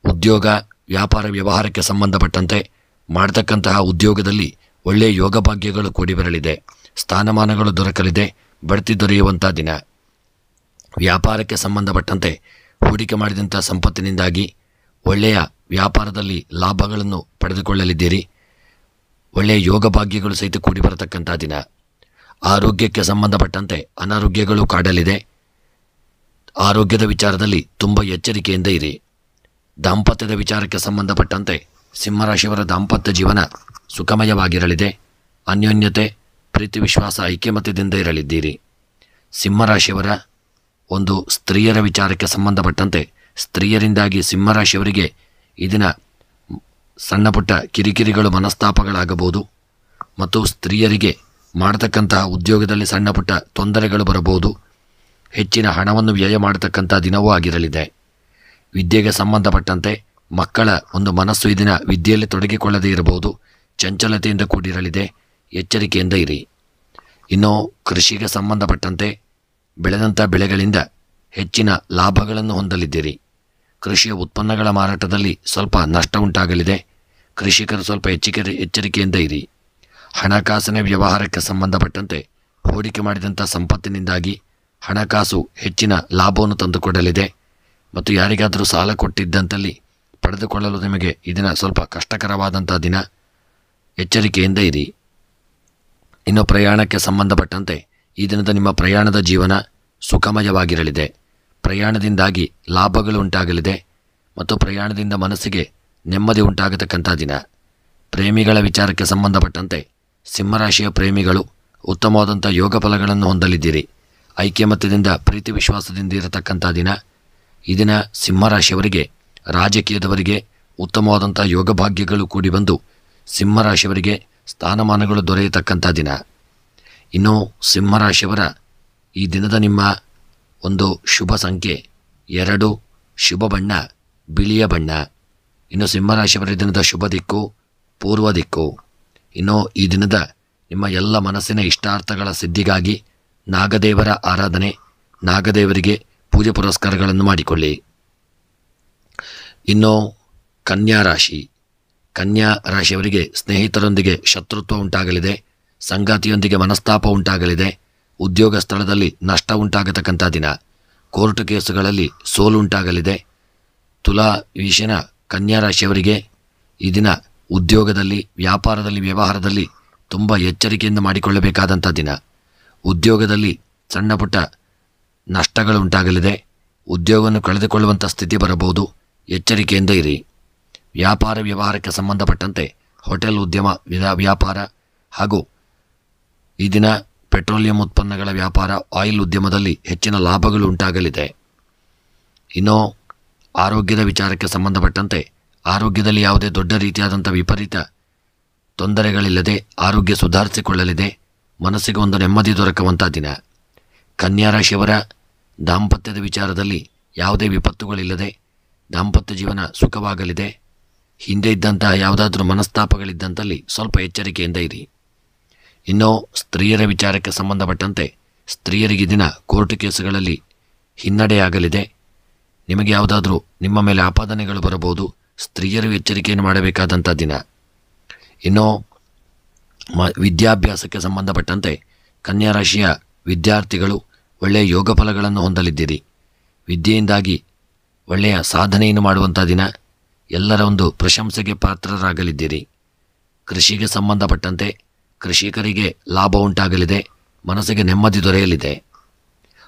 ಉದ್ಯೋಗ ವ್ಯಾಪಾರ ವ್ಯವಹಾರಕ್ಕೆ ಸಂಬಂಧಪಟ್ಟಂತೆ ಮಾಡತಕ್ಕಂತಹ ಉದ್ಯೋಗದಲ್ಲಿ ಒಳ್ಳೆಯ ಯೋಗ ಭಾಗ್ಯಗಳು ಕೂಡಿ ಬರಲಿದೆ. ಸ್ಥಾನಮಾನಗಳು ದೊರಕಲಿದೆ. ಬಡ್ತಿ ದೊರೆಯುವಂಥ ದಿನ. ವ್ಯಾಪಾರಕ್ಕೆ ಸಂಬಂಧಪಟ್ಟಂತೆ ಹೂಡಿಕೆ ಮಾಡಿದಂಥ ಸಂಪತ್ತಿನಿಂದಾಗಿ ಒಳ್ಳೆಯ ವ್ಯಾಪಾರದಲ್ಲಿ ಲಾಭಗಳನ್ನು ಪಡೆದುಕೊಳ್ಳಲಿದ್ದೀರಿ. ಒಳ್ಳೆಯ ಯೋಗ ಭಾಗ್ಯಗಳು ಸಹಿತ ಕೂಡಿ ಬರತಕ್ಕಂಥ ದಿನ. ಆರೋಗ್ಯಕ್ಕೆ ಸಂಬಂಧಪಟ್ಟಂತೆ ಅನಾರೋಗ್ಯಗಳು ಕಾಡಲಿದೆ. ಆರೋಗ್ಯದ ವಿಚಾರದಲ್ಲಿ ತುಂಬ ಎಚ್ಚರಿಕೆಯಿಂದ ಇರಿ. ದಾಂಪತ್ಯದ ವಿಚಾರಕ್ಕೆ ಸಂಬಂಧಪಟ್ಟಂತೆ ಸಿಂಹರಾಶಿಯವರ ದಾಂಪತ್ಯ ಜೀವನ ಸುಖಮಯವಾಗಿರಲಿದೆ. ಅನ್ಯೋನ್ಯತೆ, ಪ್ರೀತಿ ವಿಶ್ವಾಸ, ಐಕ್ಯಮತ್ಯದಿಂದ ಇರಲಿದ್ದೀರಿ. ಸಿಂಹರಾಶಿಯವರ ಒಂದು ಸ್ತ್ರೀಯರ ವಿಚಾರಕ್ಕೆ ಸಂಬಂಧಪಟ್ಟಂತೆ ಸ್ತ್ರೀಯರಿಂದಾಗಿ ಸಿಂಹರಾಶಿಯವರಿಗೆ ಈ ದಿನ ಸಣ್ಣ ಪುಟ್ಟ ಕಿರಿಕಿರಿಗಳು, ಮನಸ್ತಾಪಗಳಾಗಬಹುದು. ಮತ್ತು ಸ್ತ್ರೀಯರಿಗೆ ಮಾಡತಕ್ಕಂತಹ ಉದ್ಯೋಗದಲ್ಲಿ ಸಣ್ಣ ಪುಟ್ಟ ತೊಂದರೆಗಳು ಬರಬಹುದು. ಹೆಚ್ಚಿನ ಹಣವನ್ನು ವ್ಯಯ ಮಾಡತಕ್ಕಂಥ ದಿನವೂ ಆಗಿರಲಿದೆ. ವಿದ್ಯೆಗೆ ಸಂಬಂಧಪಟ್ಟಂತೆ ಮಕ್ಕಳ ಒಂದು ಮನಸ್ಸು ಈ ದಿನ ವಿದ್ಯೆಯಲ್ಲಿ ತೊಡಗಿಕೊಳ್ಳದೇ ಇರಬಹುದು. ಚಂಚಲತೆಯಿಂದ ಕೂಡಿರಲಿದೆ. ಎಚ್ಚರಿಕೆಯಿಂದ ಇರಿ. ಇನ್ನು ಕೃಷಿಗೆ ಸಂಬಂಧಪಟ್ಟಂತೆ ಬೆಳೆದಂಥ ಬೆಳೆಗಳಿಂದ ಹೆಚ್ಚಿನ ಲಾಭಗಳನ್ನು ಹೊಂದಲಿದ್ದೀರಿ. ಕೃಷಿಯ ಉತ್ಪನ್ನಗಳ ಮಾರಾಟದಲ್ಲಿ ಸ್ವಲ್ಪ ನಷ್ಟ ಉಂಟಾಗಲಿದೆ. ಕೃಷಿಕರು ಸ್ವಲ್ಪ ಎಚ್ಚರಿಕೆಯಿಂದ ಇರಿ. ಹಣಕಾಸಿನ ವ್ಯವಹಾರಕ್ಕೆ ಸಂಬಂಧಪಟ್ಟಂತೆ ಹೂಡಿಕೆ ಮಾಡಿದಂಥ ಸಂಪತ್ತಿನಿಂದಾಗಿ ಹಣಕಾಸು ಹೆಚ್ಚಿನ ಲಾಭವನ್ನು ತಂದುಕೊಡಲಿದೆ ಮತ್ತು ಯಾರಿಗಾದರೂ ಸಾಲ ಕೊಟ್ಟಿದ್ದಂತಲ್ಲಿ ಪಡೆದುಕೊಳ್ಳಲು ನಿಮಗೆ ಈ ದಿನ ಸ್ವಲ್ಪ ಕಷ್ಟಕರವಾದಂಥ ದಿನ. ಎಚ್ಚರಿಕೆಯಿಂದ ಇರಿ. ಇನ್ನು ಪ್ರಯಾಣಕ್ಕೆ ಸಂಬಂಧಪಟ್ಟಂತೆ ಈ ದಿನದ ನಿಮ್ಮ ಪ್ರಯಾಣದ ಜೀವನ ಸುಖಮಯವಾಗಿರಲಿದೆ. ಪ್ರಯಾಣದಿಂದಾಗಿ ಲಾಭಗಳು ಉಂಟಾಗಲಿದೆ ಮತ್ತು ಪ್ರಯಾಣದಿಂದ ಮನಸ್ಸಿಗೆ ನೆಮ್ಮದಿ ಉಂಟಾಗತಕ್ಕಂಥ ದಿನ. ಪ್ರೇಮಿಗಳ ವಿಚಾರಕ್ಕೆ ಸಂಬಂಧಪಟ್ಟಂತೆ ಸಿಂಹರಾಶಿಯ ಪ್ರೇಮಿಗಳು ಉತ್ತಮವಾದಂಥ ಯೋಗ ಫಲಗಳನ್ನು ಹೊಂದಲಿದ್ದೀರಿ. ಐಕ್ಯಮತ್ಯದಿಂದ ಪ್ರೀತಿ ವಿಶ್ವಾಸದಿಂದ ಇರತಕ್ಕಂಥ ದಿನ. ಈ ದಿನ ಸಿಂಹರಾಶಿಯವರಿಗೆ, ರಾಜಕೀಯದವರಿಗೆ ಉತ್ತಮವಾದಂಥ ಯೋಗ ಭಾಗ್ಯಗಳು ಕೂಡಿ ಬಂದು ಸಿಂಹರಾಶಿಯವರಿಗೆ ಸ್ಥಾನಮಾನಗಳು ದೊರೆಯತಕ್ಕಂಥ ದಿನ. ಇನ್ನು ಸಿಂಹರಾಶಿಯವರ ಈ ದಿನದ ನಿಮ್ಮ ಒಂದು ಶುಭ ಸಂಖ್ಯೆ 2, ಶುಭ ಬಣ್ಣ ಬಿಳಿಯ ಬಣ್ಣ. ಇನ್ನು ಸಿಂಹರಾಶಿಯವರ ದಿನದ ಶುಭ ದಿಕ್ಕು ಪೂರ್ವ ದಿಕ್ಕು. ಇನ್ನು ಈ ದಿನದ ನಿಮ್ಮ ಎಲ್ಲ ಮನಸ್ಸಿನ ಇಷ್ಟಾರ್ಥಗಳ ಸಿದ್ಧಿಗಾಗಿ ನಾಗದೇವರ ಆರಾಧನೆ, ನಾಗದೇವರಿಗೆ ಪೂಜೆ ಪುರಸ್ಕಾರಗಳನ್ನು ಮಾಡಿಕೊಳ್ಳಿ. ಇನ್ನು ಕನ್ಯಾ ರಾಶಿ. ಕನ್ಯಾ ರಾಶಿಯವರಿಗೆ ಸ್ನೇಹಿತರೊಂದಿಗೆ ಶತ್ರುತ್ವ ಉಂಟಾಗಲಿದೆ, ಸಂಗಾತಿಯೊಂದಿಗೆ ಮನಸ್ತಾಪ ಉಂಟಾಗಲಿದೆ, ಉದ್ಯೋಗ ಸ್ಥಳದಲ್ಲಿ ನಷ್ಟ ಉಂಟಾಗತಕ್ಕಂಥ ದಿನ, ಕೋರ್ಟ್ ಕೇಸುಗಳಲ್ಲಿ ಸೋಲು ಉಂಟಾಗಲಿದೆ. ತುಲಾ ವಿಷಯನ ಕನ್ಯಾ ರಾಶಿಯವರಿಗೆ ಈ ದಿನ ಉದ್ಯೋಗದಲ್ಲಿ, ವ್ಯಾಪಾರದಲ್ಲಿ, ವ್ಯವಹಾರದಲ್ಲಿ ತುಂಬ ಎಚ್ಚರಿಕೆಯಿಂದ ಮಾಡಿಕೊಳ್ಳಬೇಕಾದಂಥ ದಿನ. ಉದ್ಯೋಗದಲ್ಲಿ ಸಣ್ಣ ಪುಟ್ಟ ನಷ್ಟಗಳು ಉಂಟಾಗಲಿದೆ, ಉದ್ಯೋಗವನ್ನು ಕಳೆದುಕೊಳ್ಳುವಂಥ ಸ್ಥಿತಿ ಬರಬಹುದು. ಎಚ್ಚರಿಕೆಯಿಂದ ಇರಿ. ವ್ಯಾಪಾರ ವ್ಯವಹಾರಕ್ಕೆ ಸಂಬಂಧಪಟ್ಟಂತೆ ಹೋಟೆಲ್ ಉದ್ಯಮ ವ್ಯಾಪಾರ ಹಾಗೂ ಈ ದಿನ ಪೆಟ್ರೋಲಿಯಂ ಉತ್ಪನ್ನಗಳ ವ್ಯಾಪಾರ, ಆಯಿಲ್ ಉದ್ಯಮದಲ್ಲಿ ಹೆಚ್ಚಿನ ಲಾಭಗಳು ಉಂಟಾಗಲಿದೆ. ಇನ್ನು ಆರೋಗ್ಯದ ವಿಚಾರಕ್ಕೆ ಸಂಬಂಧಪಟ್ಟಂತೆ ಆರೋಗ್ಯದಲ್ಲಿ ಯಾವುದೇ ದೊಡ್ಡ ರೀತಿಯಾದಂಥ ವಿಪರೀತ ತೊಂದರೆಗಳಿಲ್ಲದೆ ಆರೋಗ್ಯ ಸುಧಾರಿಸಿಕೊಳ್ಳಲಿದೆ. ಮನಸ್ಸಿಗೆ ಒಂದು ನೆಮ್ಮದಿ ದೊರಕುವಂಥ ದಿನ. ಕನ್ಯಾ ರಾಶಿಯವರ ದಾಂಪತ್ಯದ ವಿಚಾರದಲ್ಲಿ ಯಾವುದೇ ವಿಪತ್ತುಗಳಿಲ್ಲದೆ ದಾಂಪತ್ಯ ಜೀವನ ಸುಖವಾಗಲಿದೆ. ಹಿಂದೆ ಇದ್ದಂತಹ ಯಾವುದಾದ್ರೂ ಮನಸ್ತಾಪಗಳಿದ್ದಂತಲ್ಲಿ ಸ್ವಲ್ಪ ಎಚ್ಚರಿಕೆಯಿಂದ ಇರಿ. ಇನ್ನು ಸ್ತ್ರೀಯರ ವಿಚಾರಕ್ಕೆ ಸಂಬಂಧಪಟ್ಟಂತೆ ಸ್ತ್ರೀಯರಿಗೆ ದಿನ ಕೋರ್ಟ್ ಕೇಸುಗಳಲ್ಲಿ ಹಿನ್ನಡೆಯಾಗಲಿದೆ. ನಿಮಗೆ ಯಾವುದಾದ್ರೂ ನಿಮ್ಮ ಮೇಲೆ ಆಪಾದನೆಗಳು ಬರಬಹುದು. ಸ್ತ್ರೀಯರು ಎಚ್ಚರಿಕೆಯನ್ನು ಮಾಡಬೇಕಾದಂಥ ದಿನ. ಇನ್ನು ವಿದ್ಯಾಭ್ಯಾಸಕ್ಕೆ ಸಂಬಂಧಪಟ್ಟಂತೆ ಕನ್ಯಾ ರಾಶಿಯ ವಿದ್ಯಾರ್ಥಿಗಳು ಒಳ್ಳೆಯ ಯೋಗ ಫಲಗಳನ್ನು ಹೊಂದಲಿದ್ದೀರಿ. ವಿದ್ಯೆಯಿಂದಾಗಿ ಒಳ್ಳೆಯ ಸಾಧನೆಯನ್ನು ಮಾಡುವಂಥ ದಿನ. ಎಲ್ಲರ ಒಂದು ಪ್ರಶಂಸೆಗೆ ಪಾತ್ರರಾಗಲಿದ್ದೀರಿ. ಕೃಷಿಗೆ ಸಂಬಂಧಪಟ್ಟಂತೆ ಕೃಷಿಕರಿಗೆ ಲಾಭ ಉಂಟಾಗಲಿದೆ, ಮನಸ್ಸಿಗೆ ನೆಮ್ಮದಿ ದೊರೆಯಲಿದೆ.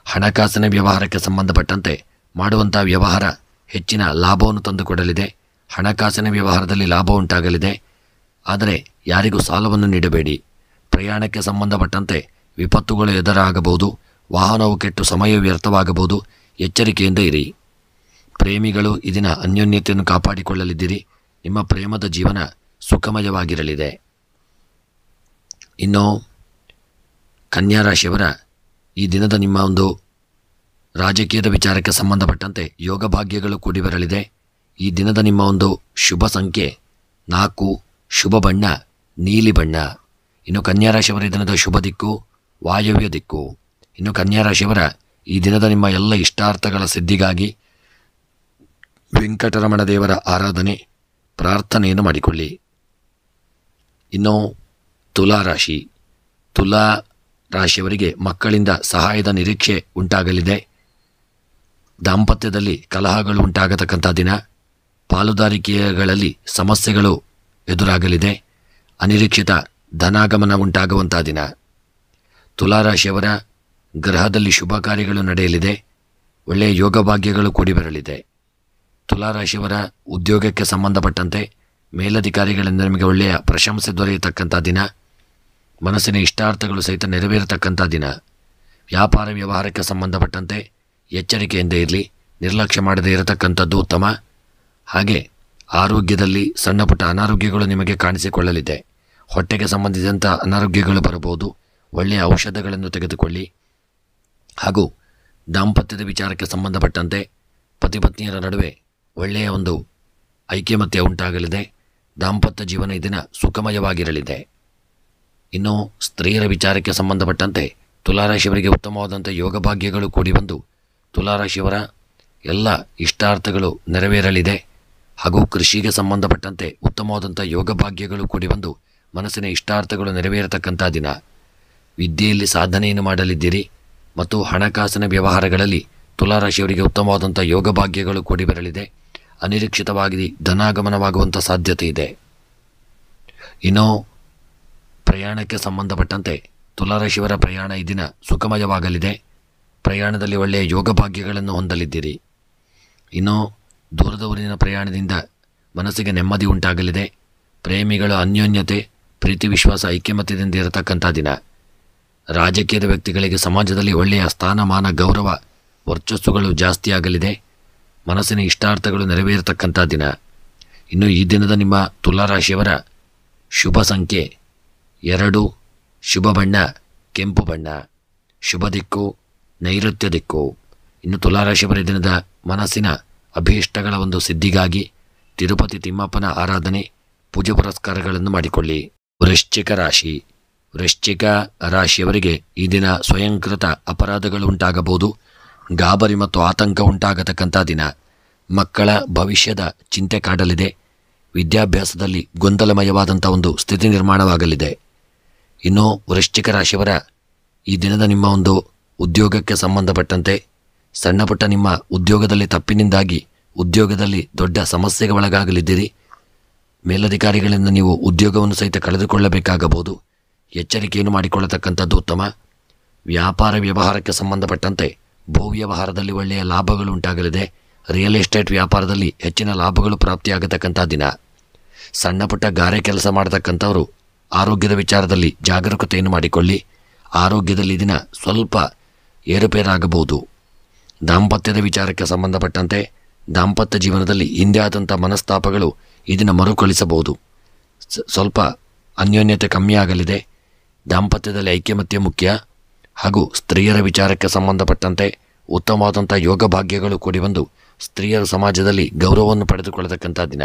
ಹಣಕಾಸಿನ ವ್ಯವಹಾರಕ್ಕೆ ಸಂಬಂಧಪಟ್ಟಂತೆ ಮಾಡುವಂಥ ವ್ಯವಹಾರ ಹೆಚ್ಚಿನ ಲಾಭವನ್ನು ತಂದುಕೊಡಲಿದೆ. ಹಣಕಾಸಿನ ವ್ಯವಹಾರದಲ್ಲಿ ಲಾಭ ಉಂಟಾಗಲಿದೆ. ಆದರೆ ಯಾರಿಗೂ ಸಾಲವನ್ನು ನೀಡಬೇಡಿ. ಪ್ರಯಾಣಕ್ಕೆ ಸಂಬಂಧಪಟ್ಟಂತೆ ವಿಪತ್ತುಗಳು ಎದುರಾಗಬಹುದು. ವಾಹನವು ಕೆಟ್ಟು ಸಮಯ ವ್ಯರ್ಥವಾಗಬಹುದು. ಎಚ್ಚರಿಕೆಯಿಂದ ಇರಿ. ಪ್ರೇಮಿಗಳು ಈ ದಿನ ಅನ್ಯೋನ್ಯತೆಯನ್ನು ಕಾಪಾಡಿಕೊಳ್ಳಲಿದ್ದೀರಿ. ನಿಮ್ಮ ಪ್ರೇಮದ ಜೀವನ ಸುಖಮಯವಾಗಿರಲಿದೆ. ಇನ್ನು ಕನ್ಯಾ ರಾಶಿಯವರ ಈ ದಿನದ ನಿಮ್ಮ ಒಂದು ರಾಜಕೀಯದ ವಿಚಾರಕ್ಕೆ ಸಂಬಂಧಪಟ್ಟಂತೆ ಯೋಗ ಭಾಗ್ಯಗಳು ಕೂಡಿ ಬರಲಿದೆ. ಈ ದಿನದ ನಿಮ್ಮ ಒಂದು ಶುಭ ಸಂಖ್ಯೆ 4, ಶುಭ ಬಣ್ಣ ನೀಲಿ ಬಣ್ಣ. ಇನ್ನು ಕನ್ಯಾ ರಾಶಿಯವರ ದಿನದ ಶುಭ ದಿಕ್ಕು ವಾಯವ್ಯ ದಿಕ್ಕು. ಇನ್ನು ಕನ್ಯಾ ರಾಶಿಯವರ ಈ ದಿನದ ನಿಮ್ಮ ಎಲ್ಲ ಇಷ್ಟಾರ್ಥಗಳ ಸಿದ್ಧಿಗಾಗಿ ವೆಂಕಟರಮಣ ದೇವರ ಆರಾಧನೆ, ಪ್ರಾರ್ಥನೆಯನ್ನು ಮಾಡಿಕೊಳ್ಳಿ. ಇನ್ನು ತುಲಾ ರಾಶಿ. ತುಲಾ ರಾಶಿಯವರಿಗೆ ಮಕ್ಕಳಿಂದ ಸಹಾಯದ ನಿರೀಕ್ಷೆ ಉಂಟಾಗಲಿದೆ. ದಾಂಪತ್ಯದಲ್ಲಿ ಕಲಹಗಳು ಉಂಟಾಗತಕ್ಕಂಥ ದಿನ. ಪಾಲುದಾರಿಕೆಗಳಲ್ಲಿ ಸಮಸ್ಯೆಗಳು ಎದುರಾಗಲಿದೆ. ಅನಿರೀಕ್ಷಿತ ಧನಾಗಮನ ಉಂಟಾಗುವಂಥ ದಿನ. ತುಲಾರಾಶಿಯವರ ಗ್ರಹದಲ್ಲಿ ಶುಭ ಕಾರ್ಯಗಳು ನಡೆಯಲಿದೆ. ಒಳ್ಳೆಯ ಯೋಗ ಭಾಗ್ಯಗಳು ಕೂಡಿ ಬರಲಿದೆ. ತುಲಾರಾಶಿಯವರ ಉದ್ಯೋಗಕ್ಕೆ ಸಂಬಂಧಪಟ್ಟಂತೆ ಮೇಲಧಿಕಾರಿಗಳಿಂದ ನಿಮಗೆ ಒಳ್ಳೆಯ ಪ್ರಶಂಸೆ ದೊರೆಯತಕ್ಕಂಥ ದಿನ. ಮನಸ್ಸಿನ ಇಷ್ಟಾರ್ಥಗಳು ಸಹಿತ ನೆರವೇರತಕ್ಕಂಥ ದಿನ. ವ್ಯಾಪಾರ ವ್ಯವಹಾರಕ್ಕೆ ಸಂಬಂಧಪಟ್ಟಂತೆ ಎಚ್ಚರಿಕೆಯಿಂದ ಇರಲಿ. ನಿರ್ಲಕ್ಷ್ಯ ಮಾಡದೇ ಇರತಕ್ಕಂಥದ್ದು ಉತ್ತಮ. ಹಾಗೆ ಆರೋಗ್ಯದಲ್ಲಿ ಸಣ್ಣ ಪುಟ್ಟ ಅನಾರೋಗ್ಯಗಳು ನಿಮಗೆ ಕಾಣಿಸಿಕೊಳ್ಳಲಿದೆ. ಹೊಟ್ಟೆಗೆ ಸಂಬಂಧಿಸಿದಂಥ ಅನಾರೋಗ್ಯಗಳು ಬರಬಹುದು. ಒಳ್ಳೆಯ ಔಷಧಗಳನ್ನು ತೆಗೆದುಕೊಳ್ಳಿ. ಹಾಗೂ ದಾಂಪತ್ಯದ ವಿಚಾರಕ್ಕೆ ಸಂಬಂಧಪಟ್ಟಂತೆ ಪತಿ ಪತ್ನಿಯರ ನಡುವೆ ಒಳ್ಳೆಯ ಒಂದು ಐಕ್ಯಮತ್ಯ ಉಂಟಾಗಲಿದೆ. ದಾಂಪತ್ಯ ಜೀವನ ಈ ದಿನ ಸುಖಮಯವಾಗಿರಲಿದೆ. ಇನ್ನು ಸ್ತ್ರೀಯರ ವಿಚಾರಕ್ಕೆ ಸಂಬಂಧಪಟ್ಟಂತೆ ತುಲಾರಾಶಿಯವರಿಗೆ ಉತ್ತಮವಾದಂಥ ಯೋಗ ಭಾಗ್ಯಗಳು ಕೂಡಿ ಬಂದು ತುಲಾರಾಶಿಯವರ ಎಲ್ಲ ಇಷ್ಟಾರ್ಥಗಳು ನೆರವೇರಲಿದೆ. ಹಾಗೂ ಕೃಷಿಗೆ ಸಂಬಂಧಪಟ್ಟಂತೆ ಉತ್ತಮವಾದಂಥ ಯೋಗ ಭಾಗ್ಯಗಳು ಕೂಡಿ ಬಂದು ಮನಸ್ಸಿನ ಇಷ್ಟಾರ್ಥಗಳು ನೆರವೇರತಕ್ಕಂಥ ದಿನ. ವಿದ್ಯೆಯಲ್ಲಿ ಸಾಧನೆಯನ್ನು ಮಾಡಲಿದ್ದೀರಿ. ಮತ್ತು ಹಣಕಾಸಿನ ವ್ಯವಹಾರಗಳಲ್ಲಿ ತುಲಾರಾಶಿಯವರಿಗೆ ಉತ್ತಮವಾದಂಥ ಯೋಗ ಭಾಗ್ಯಗಳು ಕೂಡಿ ಬರಲಿದೆ. ಅನಿರೀಕ್ಷಿತವಾಗಿ ಧನಾಗಮನವಾಗುವಂಥ ಸಾಧ್ಯತೆ ಇದೆ. ಇನ್ನು ಪ್ರಯಾಣಕ್ಕೆ ಸಂಬಂಧಪಟ್ಟಂತೆ ತುಲಾರಾಶಿಯವರ ಪ್ರಯಾಣ ಈ ದಿನ ಸುಖಮಯವಾಗಲಿದೆ. ಪ್ರಯಾಣದಲ್ಲಿ ಒಳ್ಳೆಯ ಯೋಗ ಭಾಗ್ಯಗಳನ್ನು ಹೊಂದಲಿದ್ದೀರಿ. ಇನ್ನು ದೂರದ ಊರಿನ ಪ್ರಯಾಣದಿಂದ ಮನಸ್ಸಿಗೆ ನೆಮ್ಮದಿ ಉಂಟಾಗಲಿದೆ. ಪ್ರೇಮಿಗಳ ಅನ್ಯೋನ್ಯತೆ, ಪ್ರೀತಿ, ವಿಶ್ವಾಸ, ಐಕ್ಯಮತ್ಯದಿಂದ ಇರತಕ್ಕಂಥ ದಿನ. ರಾಜಕೀಯದ ವ್ಯಕ್ತಿಗಳಿಗೆ ಸಮಾಜದಲ್ಲಿ ಒಳ್ಳೆಯ ಸ್ಥಾನಮಾನ, ಗೌರವ, ವರ್ಚಸ್ಸುಗಳು ಜಾಸ್ತಿಯಾಗಲಿದೆ. ಮನಸ್ಸಿನ ಇಷ್ಟಾರ್ಥಗಳು ನೆರವೇರತಕ್ಕಂಥ ದಿನ. ಇನ್ನು ಈ ದಿನದ ನಿಮ್ಮ ತುಲಾರಾಶಿಯವರ ಶುಭ ಸಂಖ್ಯೆ 2, ಶುಭ ಬಣ್ಣ ಕೆಂಪು ಬಣ್ಣ, ಶುಭ ದಿಕ್ಕು ನೈಋತ್ಯ ದಿಕ್ಕು. ಇನ್ನು ತುಲಾರಾಶಿಯವರ ದಿನದ ಮನಸ್ಸಿನ ಅಭೀಷ್ಟಗಳ ಒಂದು ಸಿದ್ಧಿಗಾಗಿ ತಿರುಪತಿ ತಿಮ್ಮಪ್ಪನ ಆರಾಧನೆ, ಪೂಜೆ ಪುರಸ್ಕಾರಗಳನ್ನು ಮಾಡಿಕೊಳ್ಳಿ. ವೃಶ್ಚಿಕ ರಾಶಿ. ವೃಶ್ಚಿಕ ರಾಶಿಯವರಿಗೆ ಈ ದಿನ ಸ್ವಯಂಕೃತ ಅಪರಾಧಗಳು ಉಂಟಾಗಬಹುದು. ಗಾಬರಿ ಮತ್ತು ಆತಂಕ ಉಂಟಾಗತಕ್ಕಂಥ ದಿನ. ಮಕ್ಕಳ ಭವಿಷ್ಯದ ಚಿಂತೆ ಕಾಡಲಿದೆ. ವಿದ್ಯಾಭ್ಯಾಸದಲ್ಲಿ ಗೊಂದಲಮಯವಾದಂಥ ಒಂದು ಸ್ಥಿತಿ ನಿರ್ಮಾಣವಾಗಲಿದೆ. ಇನ್ನು ವೃಶ್ಚಿಕ ರಾಶಿಯವರ ಈ ದಿನದ ನಿಮ್ಮ ಒಂದು ಉದ್ಯೋಗಕ್ಕೆ ಸಂಬಂಧಪಟ್ಟಂತೆ ಸಣ್ಣ ಪುಟ್ಟ ನಿಮ್ಮ ಉದ್ಯೋಗದಲ್ಲಿ ತಪ್ಪಿನಿಂದಾಗಿ ಉದ್ಯೋಗದಲ್ಲಿ ದೊಡ್ಡ ಸಮಸ್ಯೆಗೆ ಒಳಗಾಗಲಿದ್ದೀರಿ. ಮೇಲಧಿಕಾರಿಗಳಿಂದ ನೀವು ಉದ್ಯೋಗವನ್ನು ಸಹಿತ ಕಳೆದುಕೊಳ್ಳಬೇಕಾಗಬಹುದು. ಎಚ್ಚರಿಕೆಯನ್ನು ಮಾಡಿಕೊಳ್ಳತಕ್ಕಂಥದ್ದು ಉತ್ತಮ. ವ್ಯಾಪಾರ ವ್ಯವಹಾರಕ್ಕೆ ಸಂಬಂಧಪಟ್ಟಂತೆ ಭೂ ವ್ಯವಹಾರದಲ್ಲಿ ಒಳ್ಳೆಯ ಲಾಭಗಳು ಉಂಟಾಗಲಿದೆ. ರಿಯಲ್ ಎಸ್ಟೇಟ್ ವ್ಯಾಪಾರದಲ್ಲಿ ಹೆಚ್ಚಿನ ಲಾಭಗಳು ಪ್ರಾಪ್ತಿಯಾಗತಕ್ಕಂಥ ದಿನ. ಸಣ್ಣ ಪುಟ್ಟ ಗಾರೆ ಕೆಲಸ ಮಾಡತಕ್ಕಂಥವರು ಆರೋಗ್ಯದ ವಿಚಾರದಲ್ಲಿ ಜಾಗರೂಕತೆಯನ್ನು ಮಾಡಿಕೊಳ್ಳಿ. ಆರೋಗ್ಯದಲ್ಲಿ ದಿನ ಸ್ವಲ್ಪ ಏರುಪೇರಾಗಬಹುದು. ದಾಂಪತ್ಯದ ವಿಚಾರಕ್ಕೆ ಸಂಬಂಧಪಟ್ಟಂತೆ ದಾಂಪತ್ಯ ಜೀವನದಲ್ಲಿ ಹಿಂದೆ ಆದಂಥ ಮನಸ್ತಾಪಗಳು ಇದನ್ನು ಮರುಕಳಿಸಬಹುದು. ಸ್ವಲ್ಪ ಅನ್ಯೋನ್ಯತೆ ಕಮ್ಮಿಯಾಗಲಿದೆ. ದಾಂಪತ್ಯದಲ್ಲಿ ಐಕ್ಯಮತ್ಯ ಮುಖ್ಯ. ಹಾಗೂ ಸ್ತ್ರೀಯರ ವಿಚಾರಕ್ಕೆ ಸಂಬಂಧಪಟ್ಟಂತೆ ಉತ್ತಮವಾದಂಥ ಯೋಗ ಭಾಗ್ಯಗಳು ಕೂಡಿ ಬಂದು ಸ್ತ್ರೀಯರು ಸಮಾಜದಲ್ಲಿ ಗೌರವವನ್ನು ಪಡೆದುಕೊಳ್ಳತಕ್ಕಂಥ ದಿನ.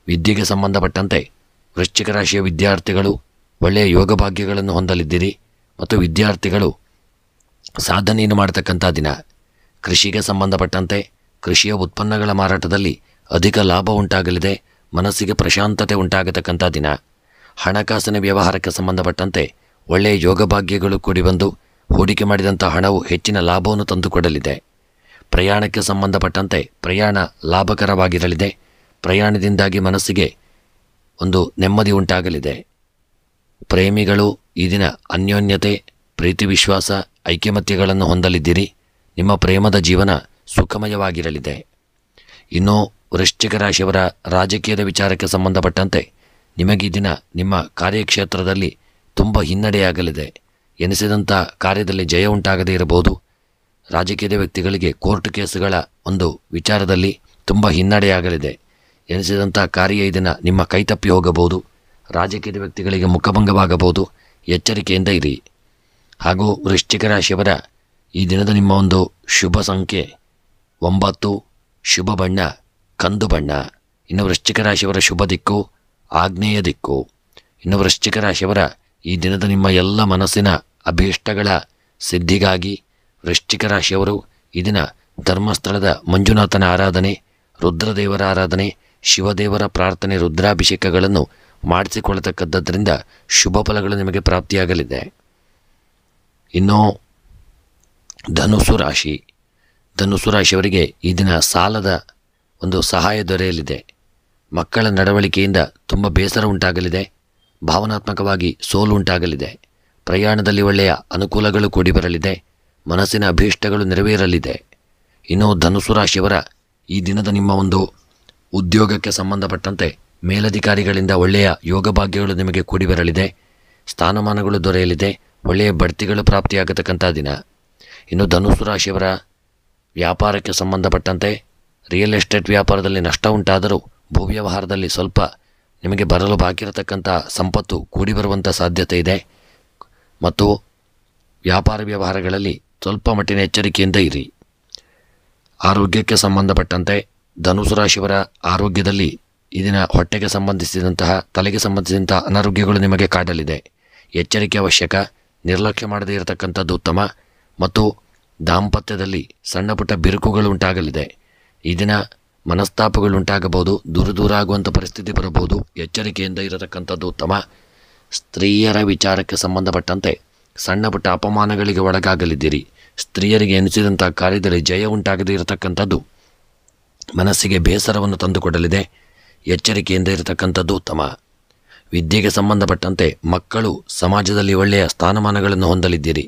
ವಿದ್ಯೆಗೆ ಸಂಬಂಧಪಟ್ಟಂತೆ ವೃಶ್ಚಿಕ ರಾಶಿಯ ವಿದ್ಯಾರ್ಥಿಗಳು ಒಳ್ಳೆಯ ಯೋಗ ಭಾಗ್ಯಗಳನ್ನು ಹೊಂದಲಿದ್ದೀರಿ ಮತ್ತು ವಿದ್ಯಾರ್ಥಿಗಳು ಸಾಧನೆಯನ್ನು ಮಾಡತಕ್ಕಂಥ ದಿನ. ಕೃಷಿಗೆ ಸಂಬಂಧಪಟ್ಟಂತೆ ಕೃಷಿಯ ಉತ್ಪನ್ನಗಳ ಮಾರಾಟದಲ್ಲಿ ಅಧಿಕ ಲಾಭ ಉಂಟಾಗಲಿದೆ. ಮನಸ್ಸಿಗೆ ಪ್ರಶಾಂತತೆ ಉಂಟಾಗತಕ್ಕಂಥ ದಿನ. ಹಣಕಾಸಿನ ವ್ಯವಹಾರಕ್ಕೆ ಸಂಬಂಧಪಟ್ಟಂತೆ ಒಳ್ಳೆಯ ಯೋಗ ಭಾಗ್ಯಗಳು ಕೂಡಿ ಬಂದು ಹೂಡಿಕೆ ಮಾಡಿದಂಥ ಹಣವು ಹೆಚ್ಚಿನ ಲಾಭವನ್ನು ತಂದುಕೊಡಲಿದೆ. ಪ್ರಯಾಣಕ್ಕೆ ಸಂಬಂಧಪಟ್ಟಂತೆ ಪ್ರಯಾಣ ಲಾಭಕರವಾಗಿರಲಿದೆ. ಪ್ರಯಾಣದಿಂದಾಗಿ ಮನಸ್ಸಿಗೆ ಒಂದು ನೆಮ್ಮದಿ ಉಂಟಾಗಲಿದೆ. ಪ್ರೇಮಿಗಳು ಈ ದಿನ ಅನ್ಯೋನ್ಯತೆ, ಪ್ರೀತಿ, ವಿಶ್ವಾಸ, ಐಕ್ಯಮತ್ಯಗಳನ್ನು ಹೊಂದಲಿದ್ದೀರಿ. ನಿಮ್ಮ ಪ್ರೇಮದ ಜೀವನ ಸುಖಮಯವಾಗಿರಲಿದೆ. ಇನ್ನು ವೃಶ್ಚಿಕ ರಾಶಿಯವರ ರಾಜಕೀಯದ ವಿಚಾರಕ್ಕೆ ಸಂಬಂಧಪಟ್ಟಂತೆ ನಿಮಗೆ ಈ ದಿನ ನಿಮ್ಮ ಕಾರ್ಯಕ್ಷೇತ್ರದಲ್ಲಿ ತುಂಬ ಹಿನ್ನಡೆಯಾಗಲಿದೆ. ಎನಿಸಿದಂಥ ಕಾರ್ಯದಲ್ಲಿ ಜಯ ಉಂಟಾಗದೇ ಇರಬಹುದು. ರಾಜಕೀಯದ ವ್ಯಕ್ತಿಗಳಿಗೆ ಕೋರ್ಟ್ ಕೇಸುಗಳ ಒಂದು ವಿಚಾರದಲ್ಲಿ ತುಂಬ ಹಿನ್ನಡೆಯಾಗಲಿದೆ. ಎನಿಸಿದಂಥ ಕಾರ್ಯ ಈ ದಿನ ನಿಮ್ಮ ಕೈತಪ್ಪಿ ಹೋಗಬಹುದು. ರಾಜಕೀಯದ ವ್ಯಕ್ತಿಗಳಿಗೆ ಮುಖಭಂಗವಾಗಬಹುದು. ಎಚ್ಚರಿಕೆಯಿಂದ ಇರಿ. ಹಾಗೂ ವೃಶ್ಚಿಕ ರಾಶಿಯವರ ಈ ದಿನದ ನಿಮ್ಮ ಒಂದು ಶುಭ ಸಂಖ್ಯೆ 9, ಶುಭ ಬಣ್ಣ ಕಂದು ಬಣ್ಣ. ಇನ್ನು ವೃಶ್ಚಿಕ ರಾಶಿಯವರ ಶುಭ ದಿಕ್ಕು ಆಗ್ನೇಯ ದಿಕ್ಕು. ಇನ್ನು ವೃಶ್ಚಿಕ ರಾಶಿಯವರ ಈ ದಿನದ ನಿಮ್ಮ ಎಲ್ಲ ಮನಸ್ಸಿನ ಅಭೀಷ್ಟಗಳ ಸಿದ್ಧಿಗಾಗಿ ವೃಶ್ಚಿಕ ರಾಶಿಯವರು ಈ ದಿನ ಧರ್ಮಸ್ಥಳದ ಮಂಜುನಾಥನ ಆರಾಧನೆ, ರುದ್ರದೇವರ ಆರಾಧನೆ, ಶಿವದೇವರ ಪ್ರಾರ್ಥನೆ, ರುದ್ರಾಭಿಷೇಕಗಳನ್ನು ಮಾಡಿಸಿಕೊಳ್ಳತಕ್ಕದ್ದರಿಂದ ಶುಭ ಫಲಗಳು ನಿಮಗೆ ಪ್ರಾಪ್ತಿಯಾಗಲಿದೆ. ಇನ್ನು ಧನುಸ್ಸು ರಾಶಿ. ಧನುಸ್ಸು ರಾಶಿಯವರಿಗೆ ಈ ದಿನ ಸಾಲದ ಒಂದು ಸಹಾಯ ದೊರೆಯಲಿದೆ. ಮಕ್ಕಳ ನಡವಳಿಕೆಯಿಂದ ತುಂಬ ಬೇಸರ ಉಂಟಾಗಲಿದೆ. ಭಾವನಾತ್ಮಕವಾಗಿ ಸೋಲು ಉಂಟಾಗಲಿದೆ. ಪ್ರಯಾಣದಲ್ಲಿ ಒಳ್ಳೆಯ ಅನುಕೂಲಗಳು ಕೂಡಿ ಬರಲಿದೆ. ಮನಸ್ಸಿನ ಅಭೀಷ್ಟಗಳು ನೆರವೇರಲಿದೆ. ಇನ್ನು ಧನುಸ್ಸು ರಾಶಿಯವರ ಈ ದಿನದ ನಿಮ್ಮ ಒಂದು ಉದ್ಯೋಗಕ್ಕೆ ಸಂಬಂಧಪಟ್ಟಂತೆ ಮೇಲಧಿಕಾರಿಗಳಿಂದ ಒಳ್ಳೆಯ ಯೋಗ ಭಾಗ್ಯಗಳು ನಿಮಗೆ ಕೂಡಿ ಬರಲಿದೆ. ಸ್ಥಾನಮಾನಗಳು ದೊರೆಯಲಿದೆ. ಒಳ್ಳೆಯ ಬಡ್ತಿಗಳು ಪ್ರಾಪ್ತಿಯಾಗತಕ್ಕಂಥ ದಿನ. ಇನ್ನು ಧನುಸ್ಸು ರಾಶಿಯವರ ವ್ಯಾಪಾರಕ್ಕೆ ಸಂಬಂಧಪಟ್ಟಂತೆ ರಿಯಲ್ ಎಸ್ಟೇಟ್ ವ್ಯಾಪಾರದಲ್ಲಿ ನಷ್ಟ ಉಂಟಾದರೂ ಭೂ ವ್ಯವಹಾರದಲ್ಲಿ ಸ್ವಲ್ಪ ನಿಮಗೆ ಬರಲು ಬಾಕಿರತಕ್ಕಂಥ ಸಂಪತ್ತು ಕೂಡಿ ಬರುವಂಥ ಸಾಧ್ಯತೆ ಇದೆ. ಮತ್ತು ವ್ಯಾಪಾರ ವ್ಯವಹಾರಗಳಲ್ಲಿ ಸ್ವಲ್ಪ ಮಟ್ಟಿನ ಎಚ್ಚರಿಕೆಯಿಂದ ಇರಿ. ಆರೋಗ್ಯಕ್ಕೆ ಸಂಬಂಧಪಟ್ಟಂತೆ ಧನುಸು ರಾಶಿಯವರ ಆರೋಗ್ಯದಲ್ಲಿ ಈ ದಿನ ಹೊಟ್ಟೆಗೆ ಸಂಬಂಧಿಸಿದಂತಹ, ತಲೆಗೆ ಸಂಬಂಧಿಸಿದಂತಹ ಅನಾರೋಗ್ಯಗಳು ನಿಮಗೆ ಕಾಡಲಿದೆ. ಎಚ್ಚರಿಕೆ ಅವಶ್ಯಕ. ನಿರ್ಲಕ್ಷ್ಯ ಮಾಡದೇ ಇರತಕ್ಕಂಥದ್ದು ಉತ್ತಮ. ಮತ್ತು ದಾಂಪತ್ಯದಲ್ಲಿ ಸಣ್ಣ ಪುಟ್ಟ ಬಿರುಕುಗಳು ಉಂಟಾಗಲಿದೆ. ಈ ದಿನ ಮನಸ್ತಾಪಗಳು ಉಂಟಾಗಬಹುದು. ದೂರ ಆಗುವಂಥ ಪರಿಸ್ಥಿತಿ ಬರಬಹುದು. ಎಚ್ಚರಿಕೆಯಿಂದ ಇರತಕ್ಕಂಥದ್ದು ಉತ್ತಮ. ಸ್ತ್ರೀಯರ ವಿಚಾರಕ್ಕೆ ಸಂಬಂಧಪಟ್ಟಂತೆ ಸಣ್ಣ ಪುಟ್ಟ ಅಪಮಾನಗಳಿಗೆ ಒಳಗಾಗಲಿದ್ದೀರಿ. ಸ್ತ್ರೀಯರಿಗೆ ಎನಿಸಿದಂಥ ಕಾರ್ಯದಲ್ಲಿ ಜಯ ಉಂಟಾಗದೇ ಇರತಕ್ಕಂಥದ್ದು ಮನಸ್ಸಿಗೆ ಬೇಸರವನ್ನು ತಂದುಕೊಡಲಿದೆ. ಎಚ್ಚರಿಕೆಯಿಂದ ಇರತಕ್ಕಂಥದ್ದು ಉತ್ತಮ. ವಿದ್ಯೆಗೆ ಸಂಬಂಧಪಟ್ಟಂತೆ ಮಕ್ಕಳು ಸಮಾಜದಲ್ಲಿ ಒಳ್ಳೆಯ ಸ್ಥಾನಮಾನಗಳನ್ನು ಹೊಂದಲಿದ್ದೀರಿ.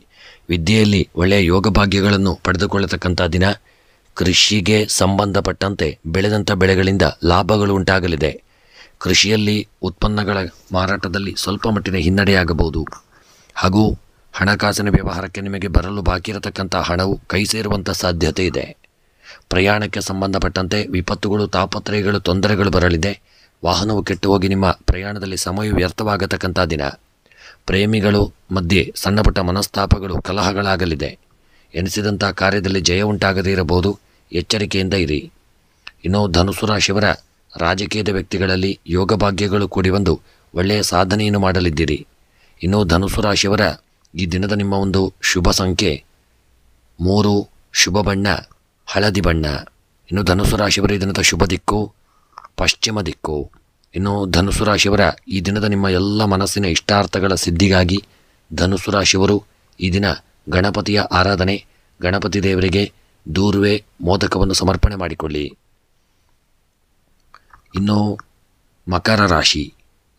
ವಿದ್ಯೆಯಲ್ಲಿ ಒಳ್ಳೆಯ ಯೋಗ ಭಾಗ್ಯಗಳನ್ನು ಪಡೆದುಕೊಳ್ಳತಕ್ಕಂಥ ದಿನ. ಕೃಷಿಗೆ ಸಂಬಂಧಪಟ್ಟಂತೆ ಬೆಳೆದಂಥ ಬೆಳೆಗಳಿಂದ ಲಾಭಗಳು ಉಂಟಾಗಲಿದೆ. ಕೃಷಿಯಲ್ಲಿ ಉತ್ಪನ್ನಗಳ ಮಾರಾಟದಲ್ಲಿ ಸ್ವಲ್ಪ ಮಟ್ಟಿನ ಹಿನ್ನಡೆಯಾಗಬಹುದು. ಹಾಗೂ ಹಣಕಾಸಿನ ವ್ಯವಹಾರಕ್ಕೆ ನಿಮಗೆ ಬರಲು ಬಾಕಿ ಇರತಕ್ಕಂಥ ಹಣವು ಕೈ ಸೇರುವಂಥ ಸಾಧ್ಯತೆ ಇದೆ. ಪ್ರಯಾಣಕ್ಕೆ ಸಂಬಂಧಪಟ್ಟಂತೆ ವಿಪತ್ತುಗಳು, ತಾಪತ್ರಯಗಳು, ತೊಂದರೆಗಳು ಬರಲಿದೆ. ವಾಹನವು ಕೆಟ್ಟು ಹೋಗಿ ನಿಮ್ಮ ಪ್ರಯಾಣದಲ್ಲಿ ಸಮಯ ವ್ಯರ್ಥವಾಗತಕ್ಕಂಥ ದಿನ. ಪ್ರೇಮಿಗಳು ಮಧ್ಯೆ ಸಣ್ಣ ಪುಟ್ಟ ಮನಸ್ತಾಪಗಳು, ಕಲಹಗಳಾಗಲಿದೆ. ಎನಿಸಿದಂಥ ಕಾರ್ಯದಲ್ಲಿ ಜಯ ಉಂಟಾಗದೇ ಇರಬಹುದು. ಎಚ್ಚರಿಕೆಯಿಂದ ಇರಿ. ಇನ್ನು ಧನುಸು ರಾಶಿಯವರ ರಾಜಕೀಯದ ವ್ಯಕ್ತಿಗಳಲ್ಲಿ ಯೋಗ ಭಾಗ್ಯಗಳು ಕೂಡಿ ಬಂದು ಒಳ್ಳೆಯ ಸಾಧನೆಯನ್ನು ಮಾಡಲಿದ್ದೀರಿ. ಇನ್ನು ಧನುಸು ರಾಶಿಯವರ ಈ ದಿನದ ನಿಮ್ಮ ಒಂದು ಶುಭ ಸಂಖ್ಯೆ 3, ಶುಭ ಬಣ್ಣ ಹಳದಿ ಬಣ್ಣ. ಇನ್ನು ಧನುಸು ರಾಶಿಯವರ ಈ ದಿನದ ಶುಭ ದಿಕ್ಕು ಪಶ್ಚಿಮ ದಿಕ್ಕು. ಇನ್ನು ಧನುಸು ರಾಶಿಯವರ ಈ ದಿನದ ನಿಮ್ಮ ಎಲ್ಲ ಮನಸ್ಸಿನ ಇಷ್ಟಾರ್ಥಗಳ ಸಿದ್ಧಿಗಾಗಿ ಧನುಸು ರಾಶಿಯವರು ಈ ದಿನ ಗಣಪತಿಯ ಆರಾಧನೆ, ಗಣಪತಿ ದೇವರಿಗೆ ದೂರ್ವೆ ಮೋದಕವನ್ನು ಸಮರ್ಪಣೆ ಮಾಡಿಕೊಳ್ಳಿ. ಇನ್ನು ಮಕರ ರಾಶಿ.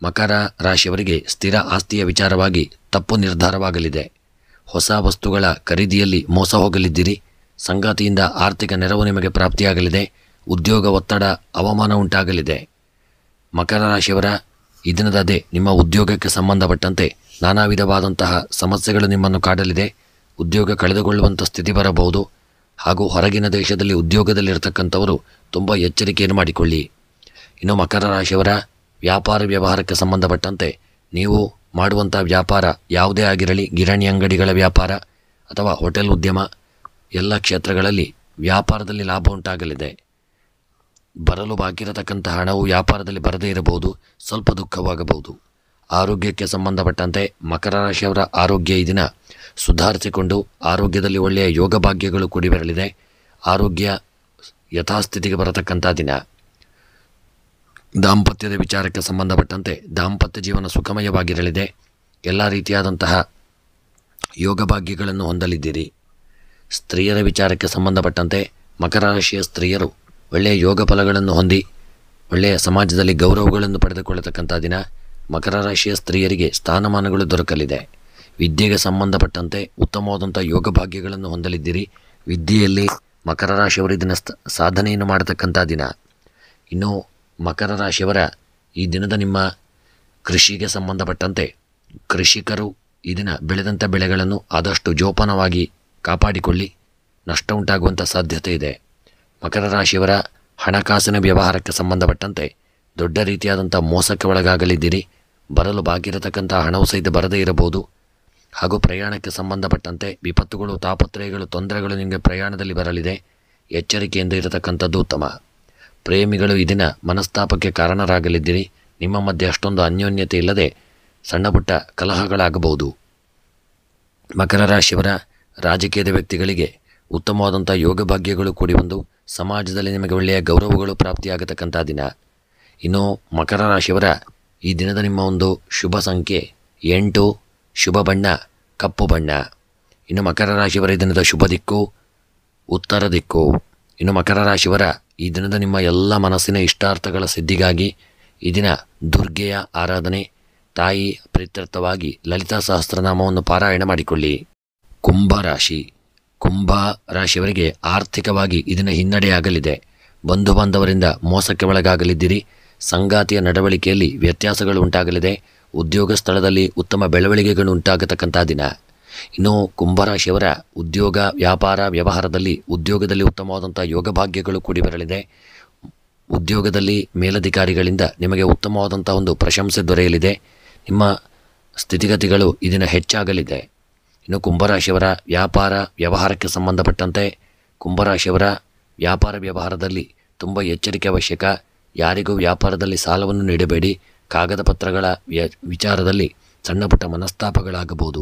ಮಕರ ರಾಶಿಯವರಿಗೆ ಸ್ಥಿರ ಆಸ್ತಿಯ ವಿಚಾರವಾಗಿ ತಪ್ಪು ನಿರ್ಧಾರವಾಗಲಿದೆ. ಹೊಸ ವಸ್ತುಗಳ ಖರೀದಿಯಲ್ಲಿ ಮೋಸ ಹೋಗಲಿದ್ದೀರಿ. ಸಂಗಾತಿಯಿಂದ ಆರ್ಥಿಕ ನೆರವು ನಿಮಗೆ ಪ್ರಾಪ್ತಿಯಾಗಲಿದೆ. ಉದ್ಯೋಗ ಒತ್ತಡ, ಅವಮಾನ ಉಂಟಾಗಲಿದೆ. ಮಕರ ರಾಶಿಯವರ ಈ ದಿನದ ನಿಮ್ಮ ಉದ್ಯೋಗಕ್ಕೆ ಸಂಬಂಧಪಟ್ಟಂತೆ ನಾನಾ ವಿಧವಾದಂತಹ ಸಮಸ್ಯೆಗಳು ನಿಮ್ಮನ್ನು ಕಾಡಲಿದೆ. ಉದ್ಯೋಗ ಕಳೆದುಕೊಳ್ಳುವಂಥ ಸ್ಥಿತಿ ಬರಬಹುದು. ಹಾಗೂ ಹೊರಗಿನ ದೇಶದಲ್ಲಿ ಉದ್ಯೋಗದಲ್ಲಿರ್ತಕ್ಕಂಥವರು ತುಂಬ ಎಚ್ಚರಿಕೆಯನ್ನು ಮಾಡಿಕೊಳ್ಳಿ. ಇನ್ನು ಮಕರ ರಾಶಿಯವರ ವ್ಯಾಪಾರ ವ್ಯವಹಾರಕ್ಕೆ ಸಂಬಂಧಪಟ್ಟಂತೆ ನೀವು ಮಾಡುವಂಥ ವ್ಯಾಪಾರ ಯಾವುದೇ ಆಗಿರಲಿ, ಗಿರಣಿ ಅಂಗಡಿಗಳ ವ್ಯಾಪಾರ ಅಥವಾ ಹೋಟೆಲ್ ಉದ್ಯಮ, ಎಲ್ಲ ಕ್ಷೇತ್ರಗಳಲ್ಲಿ ವ್ಯಾಪಾರದಲ್ಲಿ ಲಾಭ ಉಂಟಾಗಲಿದೆ. ಬರಲು ಬಾಕಿ ಇರತಕ್ಕಂಥ ಹಣವು ವ್ಯಾಪಾರದಲ್ಲಿ ಬರದೇ ಇರಬಹುದು. ಸ್ವಲ್ಪ ದುಃಖವಾಗಬಹುದು. ಆರೋಗ್ಯಕ್ಕೆ ಸಂಬಂಧಪಟ್ಟಂತೆ ಮಕರ ರಾಶಿಯವರ ಆರೋಗ್ಯ ಈ ದಿನ ಸುಧಾರಿಸಿಕೊಂಡು ಆರೋಗ್ಯದಲ್ಲಿ ಒಳ್ಳೆಯ ಯೋಗ ಭಾಗ್ಯಗಳು ಕೂಡಿ ಬರಲಿದೆ. ಆರೋಗ್ಯ ಯಥಾಸ್ಥಿತಿಗೆ ಬರತಕ್ಕಂಥ ದಿನ. ದಾಂಪತ್ಯದ ವಿಚಾರಕ್ಕೆ ಸಂಬಂಧಪಟ್ಟಂತೆ ದಾಂಪತ್ಯ ಜೀವನ ಸುಖಮಯವಾಗಿರಲಿದೆ. ಎಲ್ಲ ರೀತಿಯಾದಂತಹ ಯೋಗ ಭಾಗ್ಯಗಳನ್ನು ಹೊಂದಲಿದ್ದೀರಿ. ಸ್ತ್ರೀಯರ ವಿಚಾರಕ್ಕೆ ಸಂಬಂಧಪಟ್ಟಂತೆ ಮಕರ ರಾಶಿಯ ಸ್ತ್ರೀಯರು ಒಳ್ಳೆಯ ಯೋಗ ಫಲಗಳನ್ನು ಹೊಂದಿ ಒಳ್ಳೆಯ ಸಮಾಜದಲ್ಲಿ ಗೌರವಗಳನ್ನು ಪಡೆದುಕೊಳ್ಳತಕ್ಕಂಥ ದಿನ. ಮಕರ ರಾಶಿಯ ಸ್ತ್ರೀಯರಿಗೆ ಸ್ಥಾನಮಾನಗಳು ದೊರಕಲಿದೆ. ವಿದ್ಯೆಗೆ ಸಂಬಂಧಪಟ್ಟಂತೆ ಉತ್ತಮವಾದಂಥ ಯೋಗ ಭಾಗ್ಯಗಳನ್ನು ಹೊಂದಲಿದ್ದೀರಿ. ವಿದ್ಯೆಯಲ್ಲಿ ಮಕರ ರಾಶಿಯವರು ಇದನ್ನು ಸಾಧನೆಯನ್ನು ಮಾಡತಕ್ಕಂಥ ದಿನ. ಇನ್ನು ಮಕರ ರಾಶಿಯವರ ಈ ದಿನದ ನಿಮ್ಮ ಕೃಷಿಗೆ ಸಂಬಂಧಪಟ್ಟಂತೆ ಕೃಷಿಕರು ಈ ದಿನ ಬೆಳೆದಂಥ ಬೆಳೆಗಳನ್ನು ಆದಷ್ಟು ಜೋಪಾನವಾಗಿ ಕಾಪಾಡಿಕೊಳ್ಳಿ. ನಷ್ಟ ಉಂಟಾಗುವಂಥ ಸಾಧ್ಯತೆ ಇದೆ. ಮಕರ ರಾಶಿಯವರ ಹಣಕಾಸಿನ ವ್ಯವಹಾರಕ್ಕೆ ಸಂಬಂಧಪಟ್ಟಂತೆ ದೊಡ್ಡ ರೀತಿಯಾದಂಥ ಮೋಸಕ್ಕೆ ಒಳಗಾಗಲಿದ್ದೀರಿ. ಬರಲು ಬಾಕಿ ಇರತಕ್ಕಂಥ ಹಣವು ಸಹಿತ ಬರದೇ ಇರಬಹುದು. ಹಾಗೂ ಪ್ರಯಾಣಕ್ಕೆ ಸಂಬಂಧಪಟ್ಟಂತೆ ವಿಪತ್ತುಗಳು, ತಾಪತ್ರಯಗಳು, ತೊಂದರೆಗಳು ನಿಮಗೆ ಪ್ರಯಾಣದಲ್ಲಿ ಬರಲಿದೆ. ಎಚ್ಚರಿಕೆಯಿಂದ ಇರತಕ್ಕಂಥದ್ದು ಉತ್ತಮ. ಪ್ರೇಮಿಗಳು ಈ ದಿನ ಮನಸ್ತಾಪಕ್ಕೆ ಕಾರಣರಾಗಲಿದ್ದೀರಿ. ನಿಮ್ಮ ಮಧ್ಯೆ ಅಷ್ಟೊಂದು ಅನ್ಯೋನ್ಯತೆ ಇಲ್ಲದೆ ಸಣ್ಣ ಪುಟ್ಟ ಕಲಹಗಳಾಗಬಹುದು. ಮಕರ ರಾಶಿಯವರ ರಾಜಕೀಯದ ವ್ಯಕ್ತಿಗಳಿಗೆ ಉತ್ತಮವಾದಂಥ ಯೋಗ ಭಾಗ್ಯಗಳು ಕೂಡಿ ಬಂದು ಸಮಾಜದಲ್ಲಿ ನಿಮಗೆ ಒಳ್ಳೆಯ ಗೌರವಗಳು ಪ್ರಾಪ್ತಿಯಾಗತಕ್ಕಂಥ ದಿನ. ಇನ್ನು ಮಕರ ರಾಶಿಯವರ ಈ ದಿನದ ನಿಮ್ಮ ಒಂದು ಶುಭ ಸಂಖ್ಯೆ 8, ಶುಭ ಬಣ್ಣ ಕಪ್ಪು ಬಣ್ಣ. ಇನ್ನು ಮಕರ ರಾಶಿಯವರ ಈ ದಿನದ ಶುಭ ದಿಕ್ಕು ಉತ್ತರ ದಿಕ್ಕು. ಇನ್ನು ಮಕರ ರಾಶಿಯವರ ಈ ದಿನದ ನಿಮ್ಮ ಎಲ್ಲ ಮನಸ್ಸಿನ ಇಷ್ಟಾರ್ಥಗಳ ಸಿದ್ಧಿಗಾಗಿ ಈ ದಿನ ದುರ್ಗೆಯ ಆರಾಧನೆ, ತಾಯಿ ಪ್ರೀತ್ಯರ್ಥವಾಗಿ ಲಲಿತಾ ಸಹಸ್ರನಾಮವನ್ನು ಪಾರಾಯಣ ಮಾಡಿಕೊಳ್ಳಿ. ಕುಂಭ ರಾಶಿ. ಕುಂಭ ರಾಶಿಯವರಿಗೆ ಆರ್ಥಿಕವಾಗಿ ಇದನ್ನು ಹಿನ್ನಡೆಯಾಗಲಿದೆ. ಬಂಧು ಬಾಂಧವರಿಂದ ಮೋಸಕ್ಕೆ ಒಳಗಾಗಲಿದ್ದೀರಿ. ಸಂಗಾತಿಯ ನಡವಳಿಕೆಯಲ್ಲಿ ವ್ಯತ್ಯಾಸಗಳು ಉಂಟಾಗಲಿದೆ. ಉದ್ಯೋಗ ಸ್ಥಳದಲ್ಲಿ ಉತ್ತಮ ಬೆಳವಣಿಗೆಗಳು ಉಂಟಾಗತಕ್ಕಂಥ ದಿನ. ಇನ್ನು ಕುಂಭರಾಶಿಯವರ ಉದ್ಯೋಗ, ವ್ಯಾಪಾರ, ವ್ಯವಹಾರದಲ್ಲಿ ಉದ್ಯೋಗದಲ್ಲಿ ಉತ್ತಮವಾದಂಥ ಯೋಗ ಭಾಗ್ಯಗಳು ಕೂಡಿ ಬರಲಿದೆ. ಉದ್ಯೋಗದಲ್ಲಿ ಮೇಲಧಿಕಾರಿಗಳಿಂದ ನಿಮಗೆ ಉತ್ತಮವಾದಂಥ ಒಂದು ಪ್ರಶಂಸೆ ದೊರೆಯಲಿದೆ. ನಿಮ್ಮ ಸ್ಥಿತಿಗತಿಗಳು ಇದನ್ನು ಹೆಚ್ಚಾಗಲಿದೆ. ಇನ್ನು ಕುಂಭರಾಶಿಯವರ ವ್ಯಾಪಾರ ವ್ಯವಹಾರಕ್ಕೆ ಸಂಬಂಧಪಟ್ಟಂತೆ ಕುಂಭರಾಶಿಯವರ ವ್ಯಾಪಾರ ವ್ಯವಹಾರದಲ್ಲಿ ತುಂಬ ಎಚ್ಚರಿಕೆ ಅವಶ್ಯಕ. ಯಾರಿಗೂ ವ್ಯಾಪಾರದಲ್ಲಿ ಸಾಲವನ್ನು ನೀಡಬೇಡಿ. ಕಾಗದ ಪತ್ರಗಳ ವಿಚಾರದಲ್ಲಿ ಸಣ್ಣ ಪುಟ್ಟ ಮನಸ್ತಾಪಗಳಾಗಬಹುದು.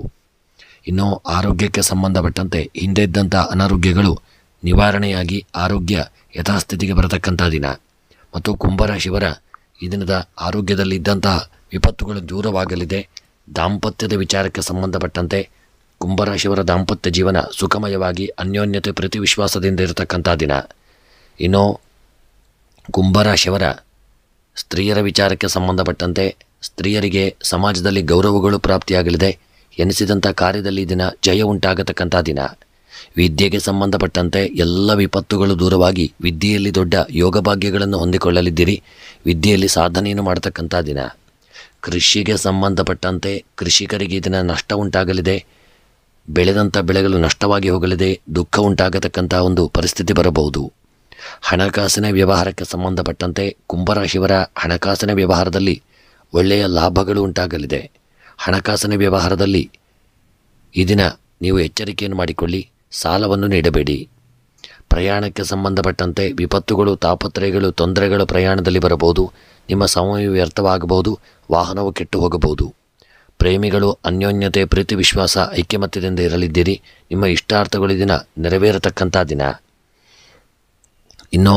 ಇನ್ನು ಆರೋಗ್ಯಕ್ಕೆ ಸಂಬಂಧಪಟ್ಟಂತೆ ಹಿಂದೆ ಇದ್ದಂಥ ಅನಾರೋಗ್ಯಗಳು ನಿವಾರಣೆಯಾಗಿ ಆರೋಗ್ಯ ಯಥಾಸ್ಥಿತಿಗೆ ಬರತಕ್ಕಂಥ ದಿನ. ಮತ್ತು ಕುಂಭರಾಶಿಯವರ ಈ ದಿನದ ಆರೋಗ್ಯದಲ್ಲಿ ಇದ್ದಂತಹ ವಿಪತ್ತುಗಳು ದೂರವಾಗಲಿದೆ. ದಾಂಪತ್ಯದ ವಿಚಾರಕ್ಕೆ ಸಂಬಂಧಪಟ್ಟಂತೆ ಕುಂಭರಾಶಿಯವರ ದಾಂಪತ್ಯ ಜೀವನ ಸುಖಮಯವಾಗಿ ಅನ್ಯೋನ್ಯತೆ ಪ್ರೀತಿ ವಿಶ್ವಾಸದಿಂದ ಇರತಕ್ಕಂಥ ದಿನ. ಇನ್ನು ಕುಂಭರಾಶಿಯವರ ಸ್ತ್ರೀಯರ ವಿಚಾರಕ್ಕೆ ಸಂಬಂಧಪಟ್ಟಂತೆ ಸ್ತ್ರೀಯರಿಗೆ ಸಮಾಜದಲ್ಲಿ ಗೌರವಗಳು ಪ್ರಾಪ್ತಿಯಾಗಲಿದೆ. ಎನಿಸಿದಂಥ ಕಾರ್ಯದಲ್ಲಿ ದಿನ ಜಯ ಉಂಟಾಗತಕ್ಕಂಥ ದಿನ. ವಿದ್ಯೆಗೆ ಸಂಬಂಧಪಟ್ಟಂತೆ ಎಲ್ಲ ವಿಪತ್ತುಗಳು ದೂರವಾಗಿ ವಿದ್ಯೆಯಲ್ಲಿ ದೊಡ್ಡ ಯೋಗ ಭಾಗ್ಯಗಳನ್ನು ಹೊಂದಿಕೊಳ್ಳಲಿದ್ದೀರಿ. ವಿದ್ಯೆಯಲ್ಲಿ ಸಾಧನೆಯನ್ನು ಮಾಡತಕ್ಕಂಥ ದಿನ. ಕೃಷಿಗೆ ಸಂಬಂಧಪಟ್ಟಂತೆ ಕೃಷಿಕರಿಗೆ ದಿನ ನಷ್ಟ ಉಂಟಾಗಲಿದೆ. ಬೆಳೆದಂಥ ಬೆಳೆಗಳು ನಷ್ಟವಾಗಿ ಹೋಗಲಿದೆ. ದುಃಖ ಉಂಟಾಗತಕ್ಕಂಥ ಒಂದು ಪರಿಸ್ಥಿತಿ ಬರಬಹುದು. ಹಣಕಾಸಿನ ವ್ಯವಹಾರಕ್ಕೆ ಸಂಬಂಧಪಟ್ಟಂತೆ ಕುಂಭರಾಶಿಯವರ ಹಣಕಾಸಿನ ವ್ಯವಹಾರದಲ್ಲಿ ಒಳ್ಳೆಯ ಲಾಭಗಳು ಉಂಟಾಗಲಿದೆ. ಹಣಕಾಸಿನ ವ್ಯವಹಾರದಲ್ಲಿ ಈ ದಿನ ನೀವು ಎಚ್ಚರಿಕೆಯನ್ನು ಮಾಡಿಕೊಳ್ಳಿ. ಸಾಲವನ್ನು ನೀಡಬೇಡಿ. ಪ್ರಯಾಣಕ್ಕೆ ಸಂಬಂಧಪಟ್ಟಂತೆ ವಿಪತ್ತುಗಳು, ತಾಪತ್ರಯಗಳು, ತೊಂದರೆಗಳು ಪ್ರಯಾಣದಲ್ಲಿ ಬರಬಹುದು. ನಿಮ್ಮ ಸಮಯ ವ್ಯರ್ಥವಾಗಬಹುದು. ವಾಹನವು ಕೆಟ್ಟು ಹೋಗಬಹುದು. ಪ್ರೇಮಿಗಳು ಅನ್ಯೋನ್ಯತೆ ಪ್ರೀತಿ ವಿಶ್ವಾಸ ಐಕ್ಯಮತ್ಯದಿಂದ ಇರಲಿದ್ದೀರಿ. ನಿಮ್ಮ ಇಷ್ಟಾರ್ಥಗಳು ದಿನ ನೆರವೇರತಕ್ಕಂಥ ದಿನ. ಇನ್ನು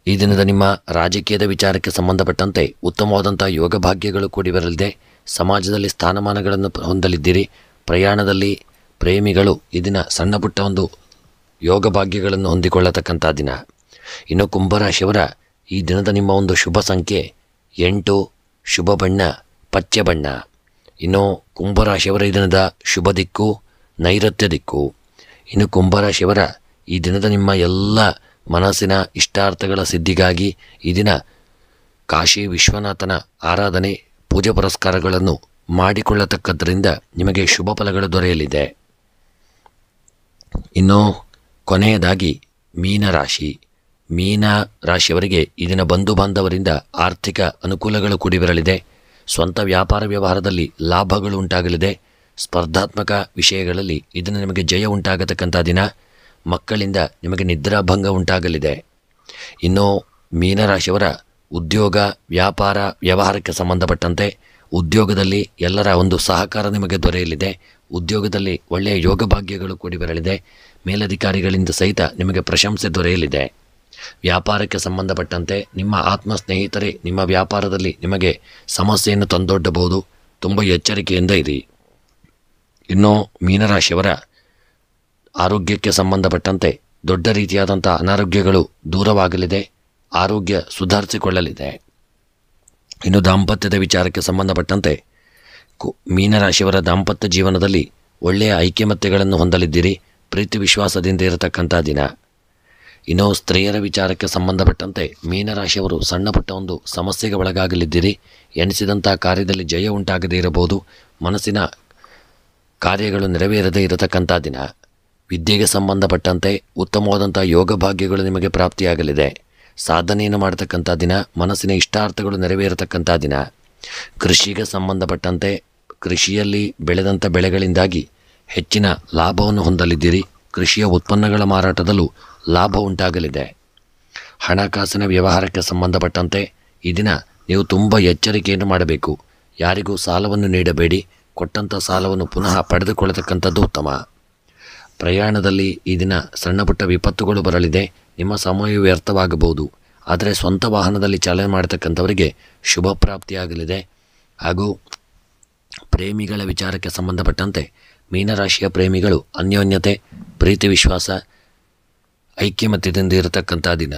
ಈ ದಿನದ ನಿಮ್ಮ ರಾಜಕೀಯದ ವಿಚಾರಕ್ಕೆ ಸಂಬಂಧಪಟ್ಟಂತೆ ಉತ್ತಮವಾದಂಥ ಯೋಗ ಭಾಗ್ಯಗಳು ಕೂಡಿ ಬರಲಿದೆ. ಸಮಾಜದಲ್ಲಿ ಸ್ಥಾನಮಾನಗಳನ್ನು ಹೊಂದಲಿದ್ದೀರಿ. ಪ್ರಯಾಣದಲ್ಲಿ ಪ್ರೇಮಿಗಳು ಈ ದಿನ ಸಣ್ಣ ಪುಟ್ಟ ಒಂದು ಯೋಗ ಭಾಗ್ಯಗಳನ್ನು ಹೊಂದಿಕೊಳ್ಳತಕ್ಕಂಥ ದಿನ. ಇನ್ನು ಕುಂಭರಾಶಿಯವರ ಈ ದಿನದ ನಿಮ್ಮ ಒಂದು ಶುಭ ಸಂಖ್ಯೆ 8, ಶುಭ ಬಣ್ಣ ಪಚ್ಚೆ ಬಣ್ಣ. ಇನ್ನು ಕುಂಭರಾಶಿಯವರ ಈ ದಿನದ ಶುಭ ದಿಕ್ಕು ನೈಋತ್ಯ ದಿಕ್ಕು. ಇನ್ನು ಕುಂಭರಾಶಿಯವರ ಈ ದಿನದ ನಿಮ್ಮ ಎಲ್ಲ ಮನಸ್ಸಿನ ಇಷ್ಟಾರ್ಥಗಳ ಸಿದ್ಧಿಗಾಗಿ ಈ ದಿನ ಕಾಶಿ ವಿಶ್ವನಾಥನ ಆರಾಧನೆ ಪೂಜೆ ಪುರಸ್ಕಾರಗಳನ್ನು ಮಾಡಿಕೊಳ್ಳತಕ್ಕದ್ದರಿಂದ ನಿಮಗೆ ಶುಭ ಫಲಗಳು ದೊರೆಯಲಿದೆ. ಇನ್ನು ಕೊನೆಯದಾಗಿ ಮೀನರಾಶಿ. ಮೀನರಾಶಿಯವರಿಗೆ ಈ ದಿನ ಬಂಧು ಬಾಂಧವರಿಂದ ಆರ್ಥಿಕ ಅನುಕೂಲಗಳು ಕೂಡಿ ಬರಲಿದೆ. ಸ್ವಂತ ವ್ಯಾಪಾರ ವ್ಯವಹಾರದಲ್ಲಿ ಲಾಭಗಳು ಉಂಟಾಗಲಿದೆ. ಸ್ಪರ್ಧಾತ್ಮಕ ವಿಷಯಗಳಲ್ಲಿ ಇದನ್ನು ನಿಮಗೆ ಜಯ ಉಂಟಾಗತಕ್ಕಂಥ ದಿನ. ಮಕ್ಕಳಿಂದ ನಿಮಗೆ ನಿದ್ರಾಭಂಗ ಉಂಟಾಗಲಿದೆ. ಇನ್ನು ಮೀನರಾಶಿಯವರ ಉದ್ಯೋಗ ವ್ಯಾಪಾರ ವ್ಯವಹಾರಕ್ಕೆ ಸಂಬಂಧಪಟ್ಟಂತೆ ಉದ್ಯೋಗದಲ್ಲಿ ಎಲ್ಲರ ಒಂದು ಸಹಕಾರ ನಿಮಗೆ ದೊರೆಯಲಿದೆ. ಉದ್ಯೋಗದಲ್ಲಿ ಒಳ್ಳೆಯ ಯೋಗ ಭಾಗ್ಯಗಳು ಕೂಡಿ ಬರಲಿದೆ. ಮೇಲಧಿಕಾರಿಗಳಿಂದ ಸಹಿತ ನಿಮಗೆ ಪ್ರಶಂಸೆ ದೊರೆಯಲಿದೆ. ವ್ಯಾಪಾರಕ್ಕೆ ಸಂಬಂಧಪಟ್ಟಂತೆ ನಿಮ್ಮ ಆತ್ಮ ಸ್ನೇಹಿತರೇ ನಿಮ್ಮ ವ್ಯಾಪಾರದಲ್ಲಿ ನಿಮಗೆ ಸಮಸ್ಯೆಯನ್ನು ತಂದೊಡ್ಡಬಹುದು. ತುಂಬ ಎಚ್ಚರಿಕೆಯಿಂದ ಇರಿ. ಇನ್ನು ಮೀನರಾಶಿಯವರ ಆರೋಗ್ಯಕ್ಕೆ ಸಂಬಂಧಪಟ್ಟಂತೆ ದೊಡ್ಡ ರೀತಿಯಾದಂಥ ಅನಾರೋಗ್ಯಗಳು ದೂರವಾಗಲಿದೆ. ಆರೋಗ್ಯ ಸುಧಾರಿಸಿಕೊಳ್ಳಲಿದೆ. ಇನ್ನು ದಾಂಪತ್ಯದ ವಿಚಾರಕ್ಕೆ ಸಂಬಂಧಪಟ್ಟಂತೆ ಮೀನರಾಶಿಯವರ ದಾಂಪತ್ಯ ಜೀವನದಲ್ಲಿ ಒಳ್ಳೆಯ ಐಕ್ಯಮತ್ಯಗಳನ್ನು ಹೊಂದಲಿದ್ದೀರಿ. ಪ್ರೀತಿ ವಿಶ್ವಾಸದಿಂದ ಇರತಕ್ಕಂಥ ದಿನ. ಇನ್ನು ಸ್ತ್ರೀಯರ ವಿಚಾರಕ್ಕೆ ಸಂಬಂಧಪಟ್ಟಂತೆ ಮೀನರಾಶಿಯವರು ಸಣ್ಣ ಪುಟ್ಟ ಒಂದು ಸಮಸ್ಯೆಗೆ ಒಳಗಾಗಲಿದ್ದೀರಿ. ಎನಿಸಿದಂಥ ಕಾರ್ಯದಲ್ಲಿ ಜಯ ಉಂಟಾಗದೇ ಇರಬಹುದು. ಮನಸ್ಸಿನ ಕಾರ್ಯಗಳು ನೆರವೇರದೇ ಇರತಕ್ಕಂಥ ದಿನ. ವಿದ್ಯೆಗೆ ಸಂಬಂಧಪಟ್ಟಂತೆ ಉತ್ತಮವಾದಂಥ ಯೋಗ ಭಾಗ್ಯಗಳು ನಿಮಗೆ ಪ್ರಾಪ್ತಿಯಾಗಲಿದೆ. ಸಾಧನೆಯನ್ನು ಮಾಡತಕ್ಕಂಥ ದಿನ. ಮನಸ್ಸಿನ ಇಷ್ಟಾರ್ಥಗಳು ನೆರವೇರತಕ್ಕಂಥ ದಿನ. ಕೃಷಿಗೆ ಸಂಬಂಧಪಟ್ಟಂತೆ ಕೃಷಿಯಲ್ಲಿ ಬೆಳೆದಂಥ ಬೆಳೆಗಳಿಂದಾಗಿ ಹೆಚ್ಚಿನ ಲಾಭವನ್ನು ಹೊಂದಲಿದ್ದೀರಿ. ಕೃಷಿಯ ಉತ್ಪನ್ನಗಳ ಮಾರಾಟದಲ್ಲೂ ಲಾಭ ಉಂಟಾಗಲಿದೆ. ಹಣಕಾಸಿನ ವ್ಯವಹಾರಕ್ಕೆ ಸಂಬಂಧಪಟ್ಟಂತೆ ಈ ದಿನ ನೀವು ತುಂಬ ಎಚ್ಚರಿಕೆಯನ್ನು ಮಾಡಬೇಕು. ಯಾರಿಗೂ ಸಾಲವನ್ನು ನೀಡಬೇಡಿ. ಕೊಟ್ಟಂಥ ಸಾಲವನ್ನು ಪುನಃ ಪಡೆದುಕೊಳ್ಳತಕ್ಕಂಥದ್ದು ಉತ್ತಮ. ಪ್ರಯಾಣದಲ್ಲಿ ಈ ದಿನ ಸಣ್ಣ ಪುಟ್ಟ ವಿಪತ್ತುಗಳು ಬರಲಿದೆ. ನಿಮ್ಮ ಸಮಯ ವ್ಯರ್ಥವಾಗಬಹುದು. ಆದರೆ ಸ್ವಂತ ವಾಹನದಲ್ಲಿ ಚಾಲನೆ ಮಾಡತಕ್ಕಂಥವರಿಗೆ ಶುಭ ಪ್ರಾಪ್ತಿಯಾಗಲಿದೆ. ಹಾಗೂ ಪ್ರೇಮಿಗಳ ವಿಚಾರಕ್ಕೆ ಸಂಬಂಧಪಟ್ಟಂತೆ ಮೀನರಾಶಿಯ ಪ್ರೇಮಿಗಳು ಅನ್ಯೋನ್ಯತೆ ಪ್ರೀತಿ ವಿಶ್ವಾಸ ಐಕ್ಯಮತ್ಯದಿಂದ ಇರತಕ್ಕಂಥ ದಿನ.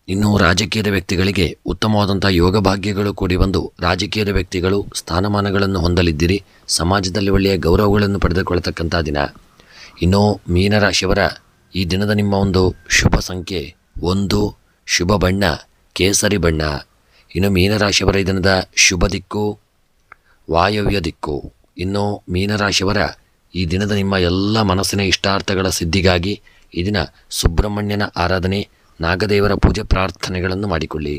ಇನ್ನು ರಾಜಕೀಯದ ವ್ಯಕ್ತಿಗಳಿಗೆ ಉತ್ತಮವಾದಂಥ ಯೋಗ ಭಾಗ್ಯಗಳು ಕೂಡಿ ಬಂದು ರಾಜಕೀಯದ ವ್ಯಕ್ತಿಗಳು ಸ್ಥಾನಮಾನಗಳನ್ನು ಹೊಂದಲಿದ್ದೀರಿ. ಸಮಾಜದಲ್ಲಿ ಒಳ್ಳೆಯ ಗೌರವಗಳನ್ನು ಪಡೆದುಕೊಳ್ಳತಕ್ಕಂಥ ದಿನ. ಇನ್ನು ಮೀನರಾಶಿಯವರ ಈ ದಿನದ ನಿಮ್ಮ ಒಂದು ಶುಭ ಸಂಖ್ಯೆ 1, ಶುಭ ಬಣ್ಣ ಕೇಸರಿ ಬಣ್ಣ. ಇನ್ನು ಮೀನರಾಶಿಯವರ ಈ ದಿನದ ಶುಭ ದಿಕ್ಕು ವಾಯವ್ಯ ದಿಕ್ಕು. ಇನ್ನು ಮೀನರಾಶಿಯವರ ಈ ದಿನದ ನಿಮ್ಮ ಎಲ್ಲ ಮನಸ್ಸಿನ ಇಷ್ಟಾರ್ಥಗಳ ಸಿದ್ಧಿಗಾಗಿ ಈ ದಿನ ಸುಬ್ರಹ್ಮಣ್ಯನ ಆರಾಧನೆ ನಾಗದೇವರ ಪೂಜೆ ಪ್ರಾರ್ಥನೆಗಳನ್ನು ಮಾಡಿಕೊಳ್ಳಿ.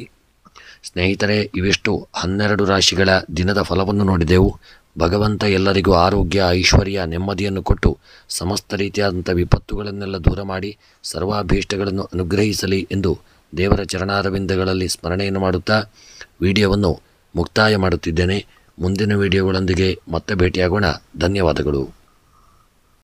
ಸ್ನೇಹಿತರೆ, ಇವೆಷ್ಟು 12 ರಾಶಿಗಳ ದಿನದ ಫಲವನ್ನು ನೋಡಿದೆವು. ಭಗವಂತ ಎಲ್ಲರಿಗೂ ಆರೋಗ್ಯ ಐಶ್ವರ್ಯ ನೆಮ್ಮದಿಯನ್ನು ಕೊಟ್ಟು ಸಮಸ್ತ ರೀತಿಯಾದಂಥ ವಿಪತ್ತುಗಳನ್ನೆಲ್ಲ ದೂರ ಮಾಡಿ ಸರ್ವಾಭೀಷ್ಟಗಳನ್ನು ಅನುಗ್ರಹಿಸಲಿ ಎಂದು ದೇವರ ಚರಣಾರವಿಂದಗಳಲ್ಲಿ ಸ್ಮರಣೆಯನ್ನು ಮಾಡುತ್ತಾ ವಿಡಿಯೋವನ್ನು ಮುಕ್ತಾಯ ಮಾಡುತ್ತಿದ್ದೇನೆ. ಮುಂದಿನ ವಿಡಿಯೋಗಳೊಂದಿಗೆ ಮತ್ತೆ ಭೇಟಿಯಾಗೋಣ. ಧನ್ಯವಾದಗಳು.